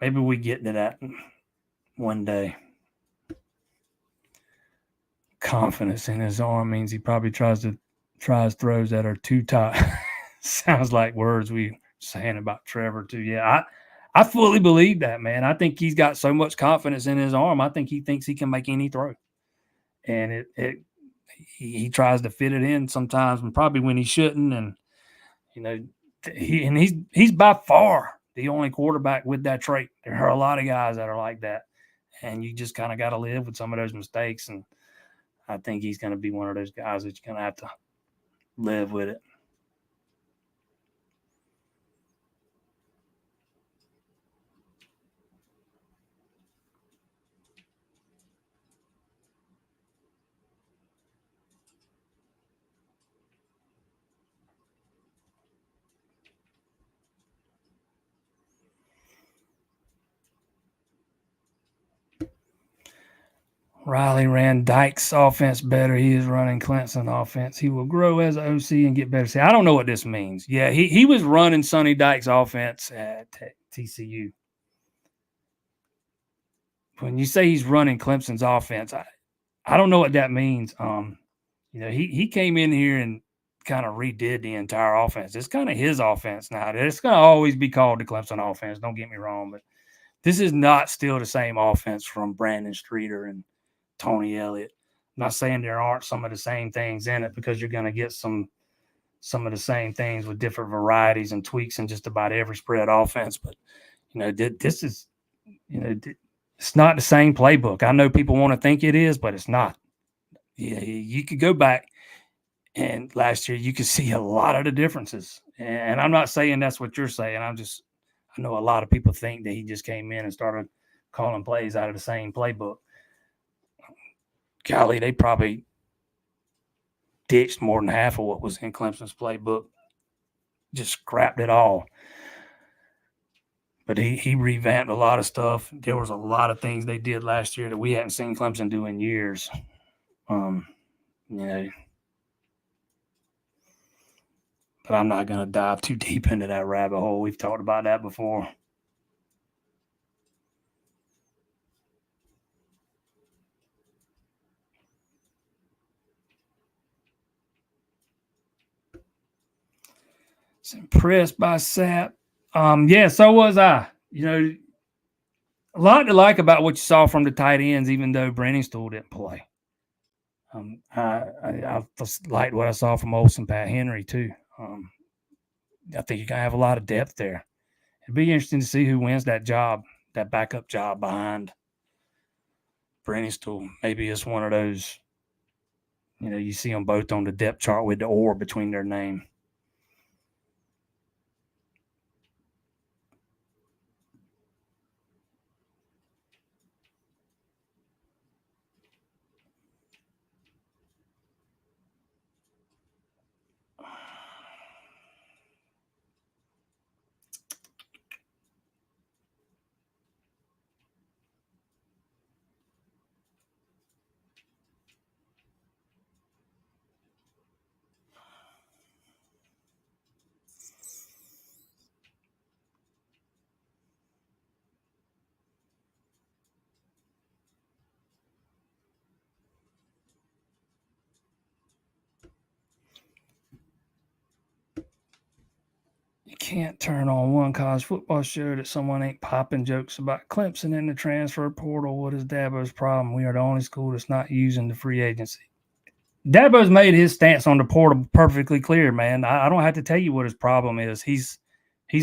maybe we get to that one day. Confidence in his arm means he probably tries throws that are too tight. Sounds like words we saying about Trevor too. Yeah, I fully believe that, man. I think he's got so much confidence in his arm. I think he thinks he can make any throw, and he tries to fit it in sometimes, and probably when he shouldn't. And you know, he's by far the only quarterback with that trait. There are a lot of guys that are like that, and you just kind of got to live with some of those mistakes. And I think he's going to be one of those guys that you're going to have to live with it. Riley ran Dyke's offense better. He is running Clemson offense. He will grow as an OC and get better. See, I don't know what this means. Yeah, he was running Sonny Dyke's offense at TCU. When you say he's running Clemson's offense, I don't know what that means. You know, he came in here and kind of redid the entire offense. It's kind of his offense now. It's going to always be called the Clemson offense. Don't get me wrong, but this is not still the same offense from Brandon Streeter and Tony Elliott. I'm not saying there aren't some of the same things in it, because you're going to get some of the same things with different varieties and tweaks in just about every spread offense. But, you know, this is, you know, it's not the same playbook. I know people want to think it is, but it's not. Yeah, you could go back, and last year you could see a lot of the differences. And I'm not saying that's what you're saying. I know a lot of people think that he just came in and started calling plays out of the same playbook. Golly, they probably ditched more than half of what was in Clemson's playbook, just scrapped it all. but he revamped a lot of stuff. There was a lot of things they did last year that we hadn't seen Clemson do in years. Um, you know, but I'm not going to dive too deep into that rabbit hole. We've talked about that before. It's impressed by Sap. Yeah, so was I. You know, a lot to like about what you saw from the tight ends, even though Brenningstool didn't play. I liked what I saw from Olsen, Pat Henry too. I think you're gonna have a lot of depth there. It'd be interesting to see who wins that job, that backup job behind Brenningstool. Maybe it's one of those. You know, you see them both on the depth chart with the "or" between their name. You can't turn on one college football show that someone ain't popping jokes about Clemson in the transfer portal. What is Dabo's problem? We are the only school that's not using the free agency. Dabo's made his stance on the portal perfectly clear, man. I don't have to tell you what his problem is. He's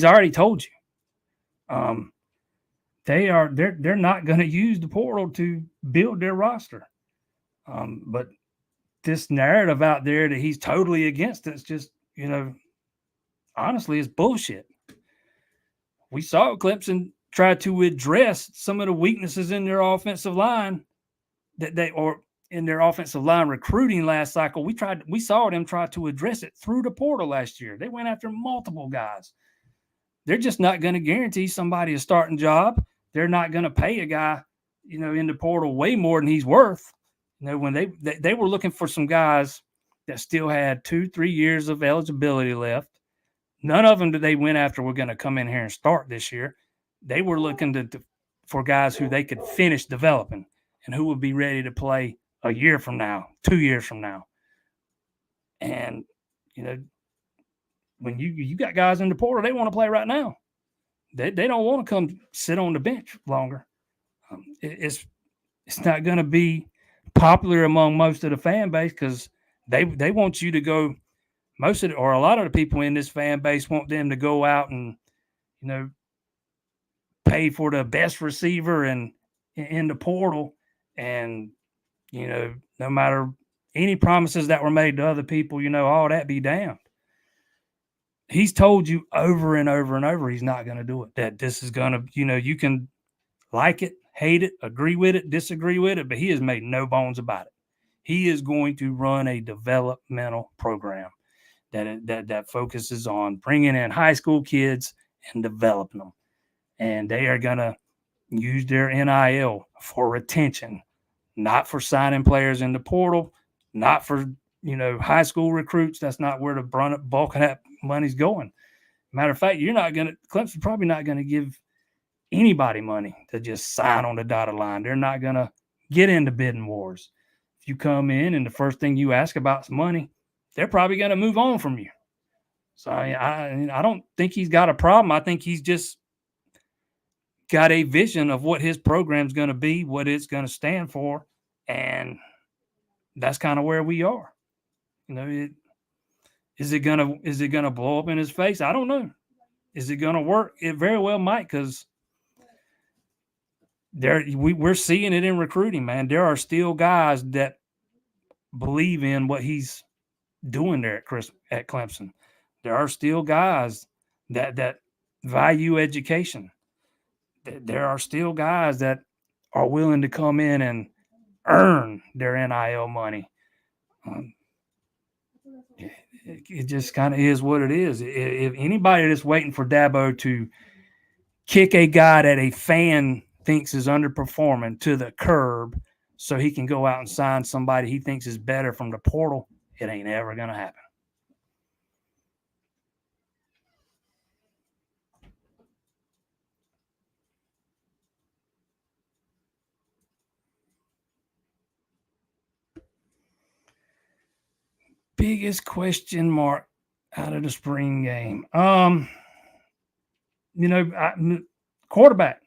already told you. They're not going to use the portal to build their roster. But this narrative out there that he's totally against it's just, honestly, it's bullshit. We saw Clemson try to address some of the weaknesses in their offensive line or in their offensive line recruiting last cycle. We saw them try to address it through the portal last year. They went after multiple guys. They're just not going to guarantee somebody a starting job. They're not going to pay a guy, in the portal way more than he's worth. When they were looking for some guys that still had 2-3 years of eligibility left. None of them that they went after were going to come in here and start this year. They were looking for guys who they could finish developing and who would be ready to play a year from now, 2 years from now. And, when you got guys in the portal, they want to play right now. They don't want to come sit on the bench longer. It's not going to be popular among most of the fan base because they want you to go. Or a lot of the people in this fan base want them to go out and, pay for the best receiver in the portal. And, no matter any promises that were made to other people, all that be damned. He's told you over and over and over he's not going to do it. That this is going to, you can like it, hate it, agree with it, disagree with it, but he has made no bones about it. He is going to run a developmental program that focuses on bringing in high school kids and developing them. And they are going to use their NIL for retention, not for signing players in the portal, not for, high school recruits. That's not where the bulk of that money's going. Matter of fact, Clemson's probably not going to give anybody money to just sign on the dotted line. They're not going to get into bidding wars. If you come in and the first thing you ask about is money, they're probably going to move on from you. So I don't think he's got a problem. I think he's just got a vision of what his program's going to be, what it's going to stand for, and that's kind of where we are. Is it gonna blow up in his face? I don't know. Is it gonna work? It very well might, because we're seeing it in recruiting, man. There are still guys that believe in what he's doing there at Clemson. There are still guys that value education. There are still guys that are willing to come in and earn their NIL money. It just kind of is what it is. If anybody that's waiting for Dabo to kick a guy that a fan thinks is underperforming to the curb so he can go out and sign somebody he thinks is better from the portal, it ain't ever going to happen. Biggest question mark out of the spring game. Quarterback,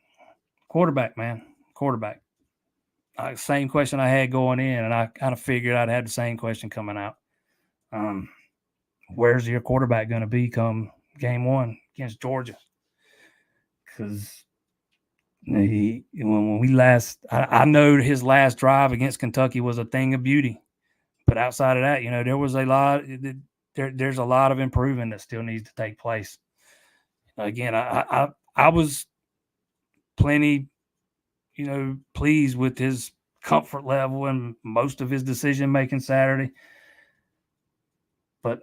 man, quarterback. Same question I had going in, and I kind of figured I'd have the same question coming out. Where's your quarterback going to be come game one against Georgia? Because when we last, I know his last drive against Kentucky was a thing of beauty, but outside of that, there was a lot. There's a lot of improvement that still needs to take place. Again, I was plenty, pleased with his comfort level and most of his decision making Saturday, but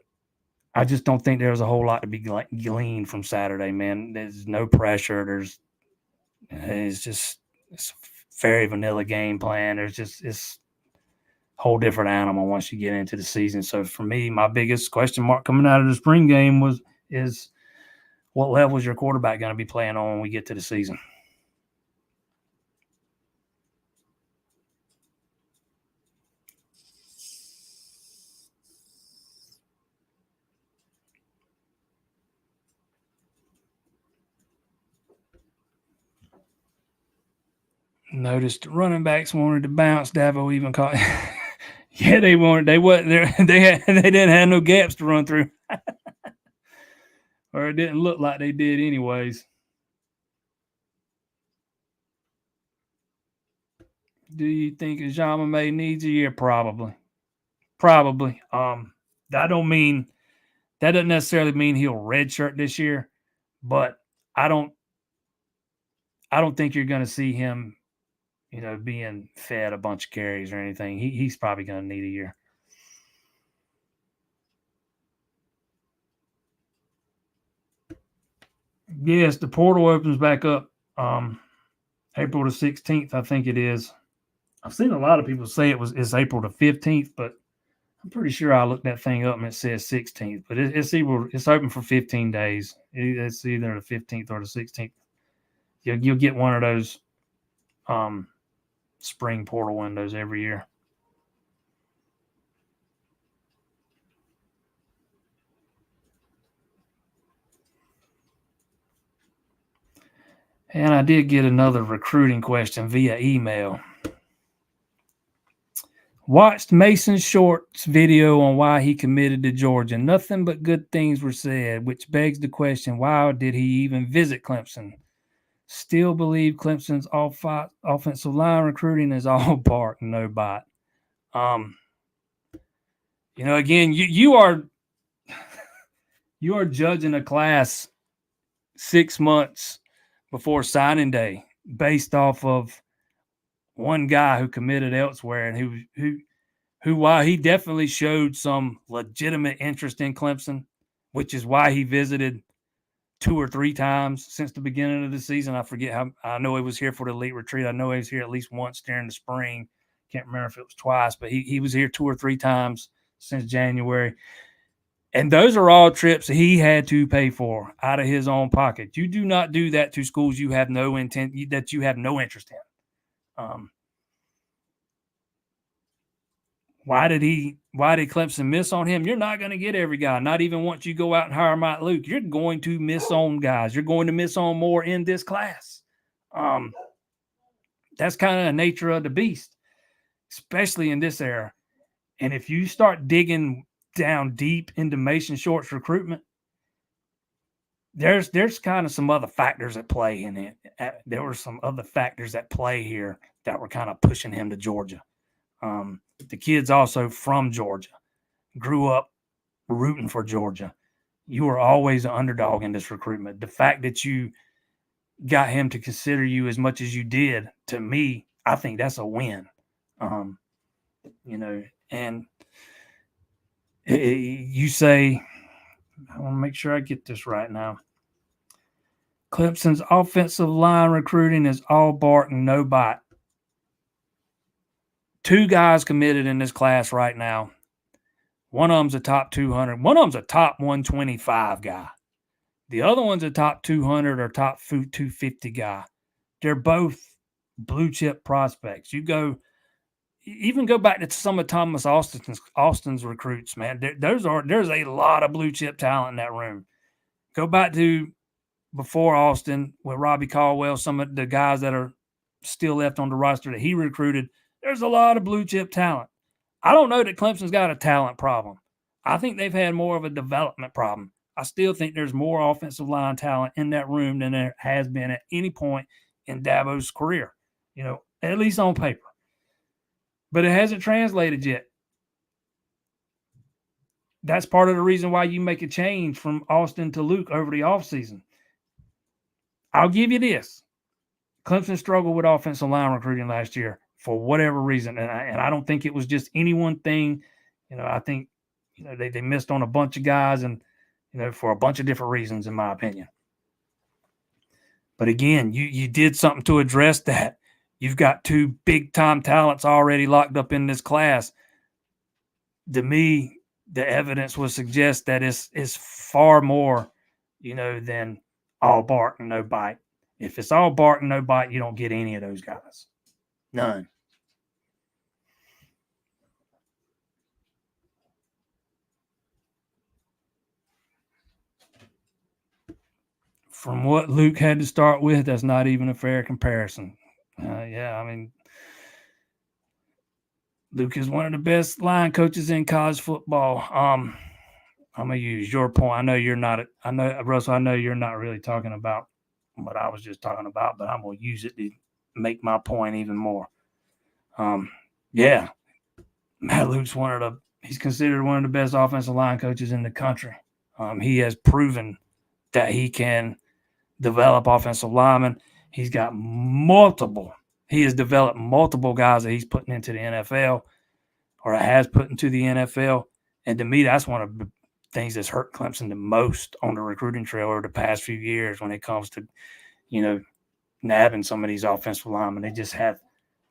I just don't think there's a whole lot to be gleaned from Saturday, man. There's no pressure. It's a very vanilla game plan. It's a whole different animal once you get into the season. So for me, my biggest question mark coming out of the spring game is what level is your quarterback going to be playing on when we get to the season? Noticed the running backs wanted to bounce. Davo even caught. Yeah, they wanted. They wasn't there. They didn't have no gaps to run through, or it didn't look like they did, anyways. Do you think Ajama May needs a year? Probably. That doesn't necessarily mean he'll redshirt this year, but I don't think you're going to see him, being fed a bunch of carries or anything. He's probably going to need a year. Yes, the portal opens back up April the 16th, I think it is. I've seen a lot of people say it's April the 15th, but I'm pretty sure I looked that thing up and it says 16th. But it's open for 15 days. It's either the 15th or the 16th. You'll get one of those spring portal windows every year. And I did get another recruiting question via email. Watched Mason Short's video on why he committed to Georgia. Nothing but good things were said, which begs the question, why did he even visit Clemson? Still believe Clemson's offensive line recruiting is all bark, no bite. Again, you are judging a class 6 months before signing day based off of one guy who committed elsewhere and who while he definitely showed some legitimate interest in Clemson, which is why he visited 2 or 3 times since the beginning of the season. I forget how. I know he was here for the elite retreat. I know he was here at least once during the spring. Can't remember if it was twice, but he was here 2 or 3 times since January. And those are all trips he had to pay for out of his own pocket. You do not do that to schools you have no interest in. Why did Clemson miss on him? You're not going to get every guy. Not even once you go out and hire Mike Luke. You're going to miss on guys. You're going to miss on more in this class. That's kind of the nature of the beast, especially in this era. And if you start digging down deep into Mason Short's recruitment, there's kind of some other factors at play in it. There were some other factors at play here that were kind of pushing him to Georgia. The kid's also from Georgia, grew up rooting for Georgia. You were always an underdog in this recruitment. The fact that you got him to consider you as much as you did, to me, I think that's a win. And you say, I want to make sure I get this right now. Clemson's offensive line recruiting is all bark and no bite. 2 guys committed in this class right now. One of them's a top 200. One of them's a top 125 guy. The other one's a top 200 or top 250 guy. They're both blue chip prospects. Even go back to some of Thomas Austin's recruits, man. There's a lot of blue chip talent in that room. Go back to before Austin with Robbie Caldwell, some of the guys that are still left on the roster that he recruited. There's a lot of blue chip talent. I don't know that Clemson's got a talent problem. I think they've had more of a development problem. I still think there's more offensive line talent in that room than there has been at any point in Dabo's career, at least on paper. But it hasn't translated yet. That's part of the reason why you make a change from Austin to Luke over the offseason. I'll give you this. Clemson struggled with offensive line recruiting last year for whatever reason. And I don't think it was just any one thing. I think, they missed on a bunch of guys and, for a bunch of different reasons, in my opinion. But again, you did something to address that. You've got 2 big-time talents already locked up in this class. To me, the evidence would suggest that it's far more, than all bark and no bite. If it's all bark and no bite, you don't get any of those guys. None. From what Luke had to start with, that's not even a fair comparison. Luke is one of the best line coaches in college football. I'm gonna use your point. I know you're not. Russell. I know you're not really talking about what I was just talking about, but I'm gonna use it to make my point even more. Matt Luke's he's considered one of the best offensive line coaches in the country. He has proven that he can develop offensive linemen. He has developed multiple guys that he's putting into the NFL or has put into the NFL. And to me, that's one of the things that's hurt Clemson the most on the recruiting trail over the past few years when it comes to, nabbing some of these offensive linemen. They just have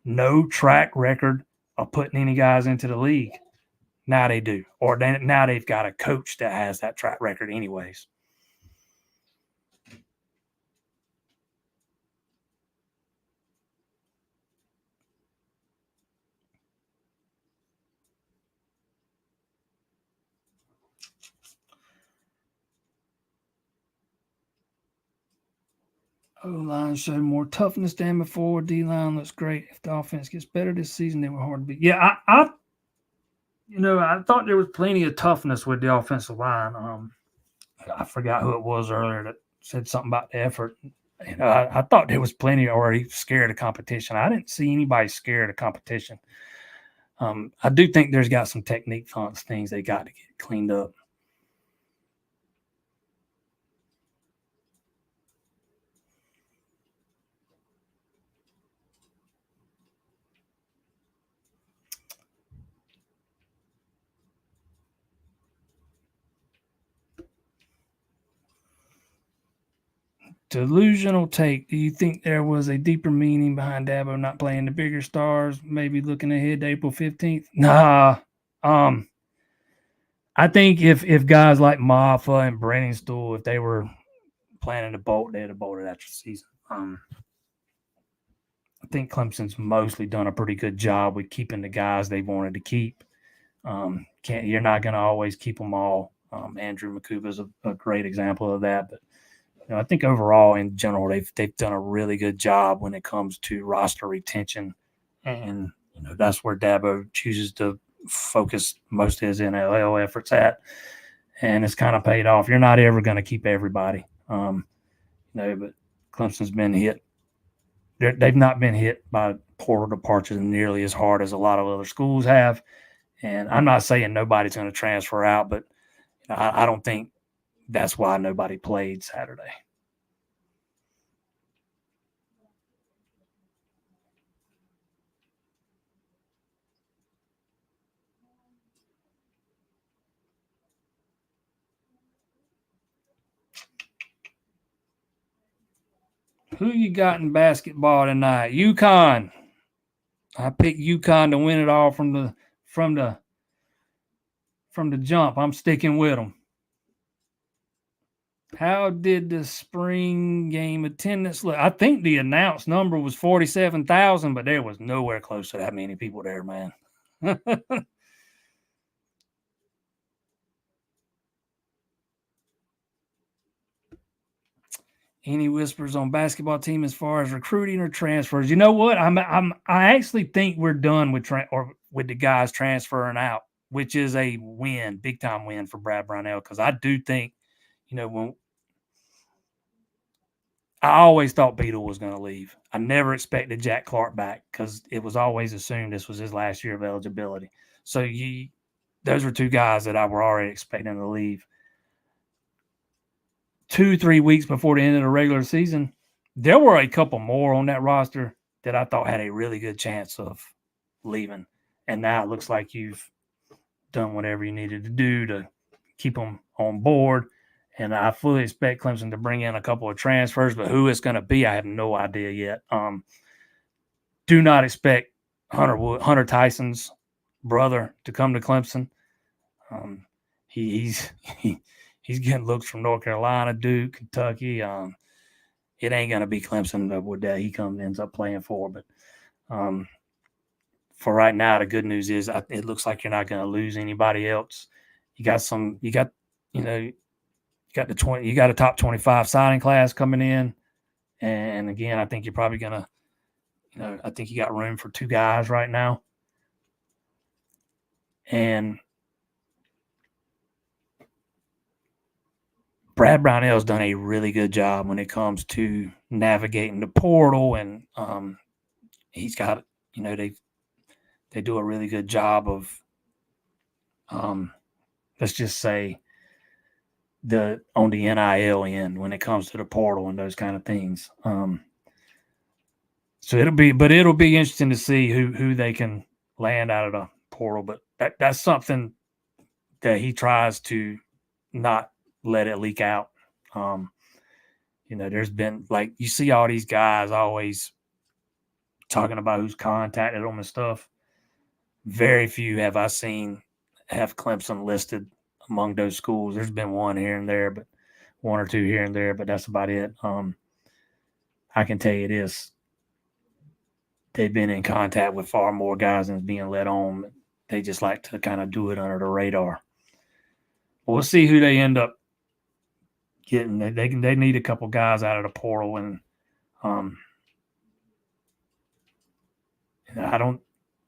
no track record of putting any guys into the league. Now they do. Or now they've got a coach that has that track record anyways. O-line showed more toughness than before. D-line looks great. If the offense gets better this season, they were hard to beat. Yeah, I thought there was plenty of toughness with the offensive line. I forgot who it was earlier that said something about the effort. I thought there was plenty already scared of competition. I didn't see anybody scared of competition. I do think there's got some technique things they got to get cleaned up. Delusional take. Do you think there was a deeper meaning behind Dabo not playing the bigger stars? Maybe looking ahead to April 15th? Nah. I think if guys like Maffa and Brenningstool, if they were planning to bolt, they'd have bolted after the season. I think Clemson's mostly done a pretty good job with keeping the guys they wanted to keep. You're not going to always keep them all. Andrew Makuba is a great example of that. But I think overall, in general, they've done a really good job when it comes to roster retention, and that's where Dabo chooses to focus most of his NLL efforts at, and it's kind of paid off. You're not ever going to keep everybody, but Clemson's been hit. They've not been hit by portal departures nearly as hard as a lot of other schools have, and I'm not saying nobody's going to transfer out, but I don't think that's why nobody played Saturday. Who you got in basketball tonight? UConn. I picked UConn to win it all from the jump. I'm sticking with them. How did the spring game attendance look? I think the announced number was 47,000, but there was nowhere close to that many people there, man. Any whispers on basketball team as far as recruiting or transfers? You know what? I actually think we're done with with the guys transferring out, which is a win, big time win for Brad Brownell, because I do think, when I always thought Beadle was going to leave. I never expected Jack Clark back because it was always assumed this was his last year of eligibility. So those were two guys that I were already expecting to leave. 2-3 weeks before the end of the regular season, there were a couple more on that roster that I thought had a really good chance of leaving. And now it looks like you've done whatever you needed to do to keep them on board. And I fully expect Clemson to bring in a couple of transfers, but who it's going to be, I have no idea yet. Do not expect Hunter Tyson's brother to come to Clemson. He's getting looks from North Carolina, Duke, Kentucky. It ain't going to be Clemson that he ends up playing for. But for right now, the good news is it looks like you're not going to lose anybody else. You got a top 25 signing class coming in. And again, I think you're probably going to, I think you got room for 2 guys right now. And Brad Brownell's done a really good job when it comes to navigating the portal, and he's got, they do a really good job of, let's just say, on the NIL end when it comes to the portal and those kind of things. So it'll be interesting to see who they can land out of the portal, but that's something that he tries to not let it leak out. There's been, like, you see all these guys always talking about who's contacted them and stuff. Very few have I seen have Clemson listed among those schools. There's been one here and there, but 1 or 2 here and there, but that's about it. I can tell you this. They've been in contact with far more guys than being let on. They just like to kind of do it under the radar. But we'll see who they end up getting. They need a couple guys out of the portal, and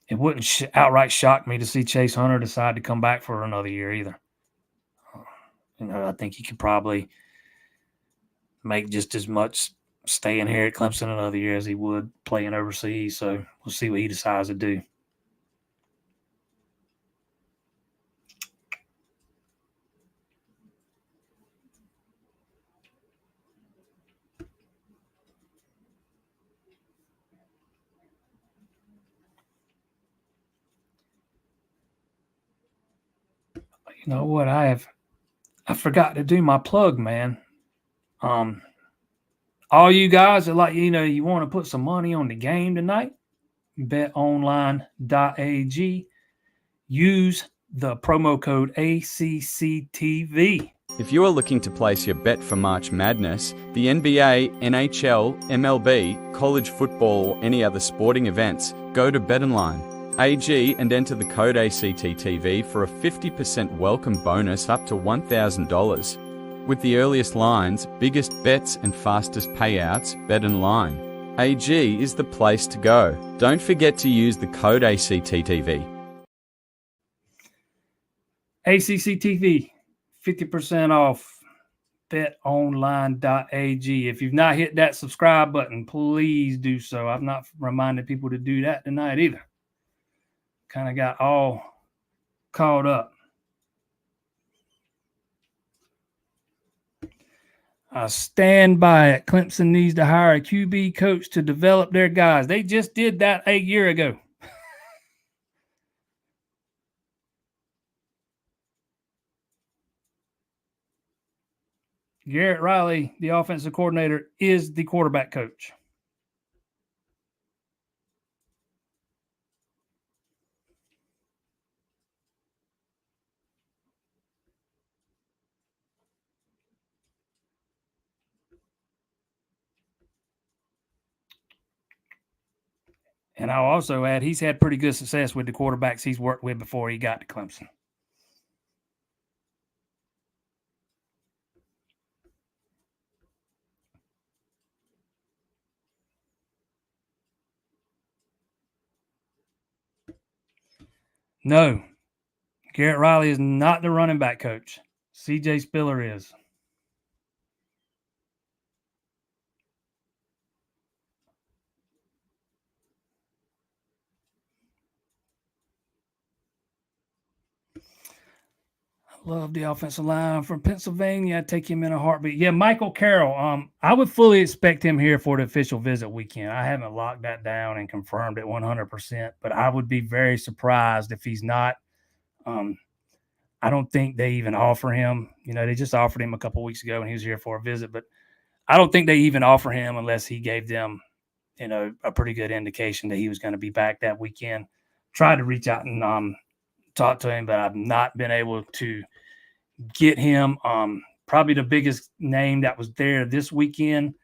it wouldn't outright shock me to see Chase Hunter decide to come back for another year either. I think he could probably make just as much staying here at Clemson another year as he would playing overseas. So we'll see what he decides to do. You know what? I forgot to do my plug, man. All you guys are like, you want to put some money on the game tonight, betonline.ag. Use the promo code ACCTV. If you are looking to place your bet for March Madness, the NBA, NHL, MLB, college football, or any other sporting events, go to BetOnline.ag and enter the code ACTTV for a 50% welcome bonus up to $1,000. With the earliest lines, biggest bets and fastest payouts, BetOnline.ag is the place to go. Don't forget to use the code ACTTV. ACCTV, 50% off, betonline.ag. If you've not hit that subscribe button, please do so. I've not reminded people to do that tonight either. Kind of got all caught up. I stand by it. Clemson needs to hire a QB coach to develop their guys. They just did that a year ago. Garrett Riley, the offensive coordinator, is the quarterback coach. And I'll also add he's had pretty good success with the quarterbacks he's worked with before he got to Clemson. No, Garrett Riley is not the running back coach. CJ Spiller is. Love the offensive line from Pennsylvania. I'd take him in a heartbeat. Yeah, Michael Carroll. I would fully expect him here for the official visit weekend. I haven't locked that down and confirmed it 100%, but I would be very surprised if he's not. I don't think they even offer him. They just offered him a couple weeks ago when he was here for a visit, but I don't think they even offer him unless he gave them, a pretty good indication that he was going to be back that weekend. Tried to reach out and talk to him, but I've not been able to get him. Probably the biggest name that was there this weekend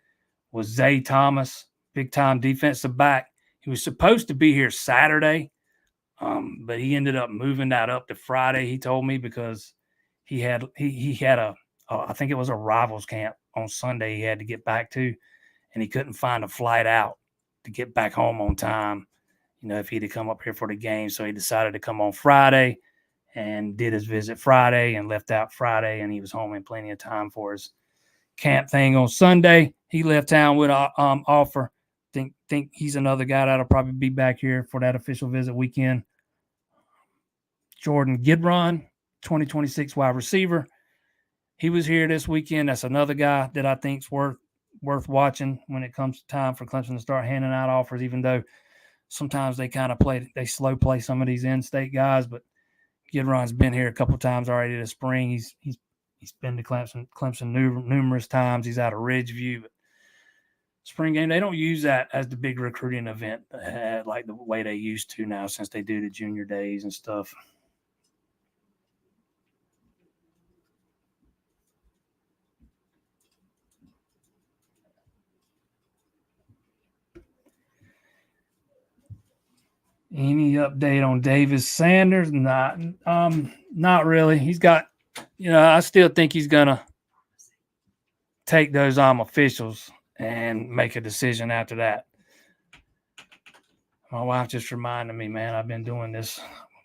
was Zay Thomas, big-time defensive back. He was supposed to be here Saturday, but he ended up moving that up to Friday, he told me, because he had I think it was a Rivals camp on Sunday he had to get back to, and he couldn't find a flight out to get back home on time, if he'd have come up here for the game. So he decided to come on Friday and did his visit Friday and left out Friday, and he was home in plenty of time for his camp thing on Sunday. He left town with an offer. Think he's another guy that'll probably be back here for that official visit weekend. Jordan Gidron, 2026 wide receiver. He was here this weekend. That's another guy that I think's worth watching when it comes to time for Clemson to start handing out offers, even though sometimes they kind of they slow play some of these in-state guys, but Gidron's been here a couple times already this spring. He's been to Clemson numerous times. He's out of Ridgeview. But spring game, they don't use that as the big recruiting event like the way they used to now, since they do the junior days and stuff. Any update on Davis Sanders? Not really. He's got, I still think he's gonna take those officials and make a decision after that. My wife just reminded me, man, I've been doing this.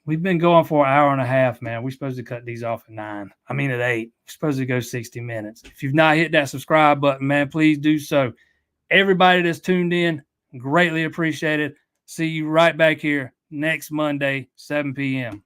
We've been going for an hour and a half, man. We're supposed to cut these off at 9. I mean at 8. We're supposed to go 60 minutes. If you've not hit that subscribe button, man, please do so. Everybody that's tuned in, greatly appreciated. See you right back here next Monday, 7 p.m.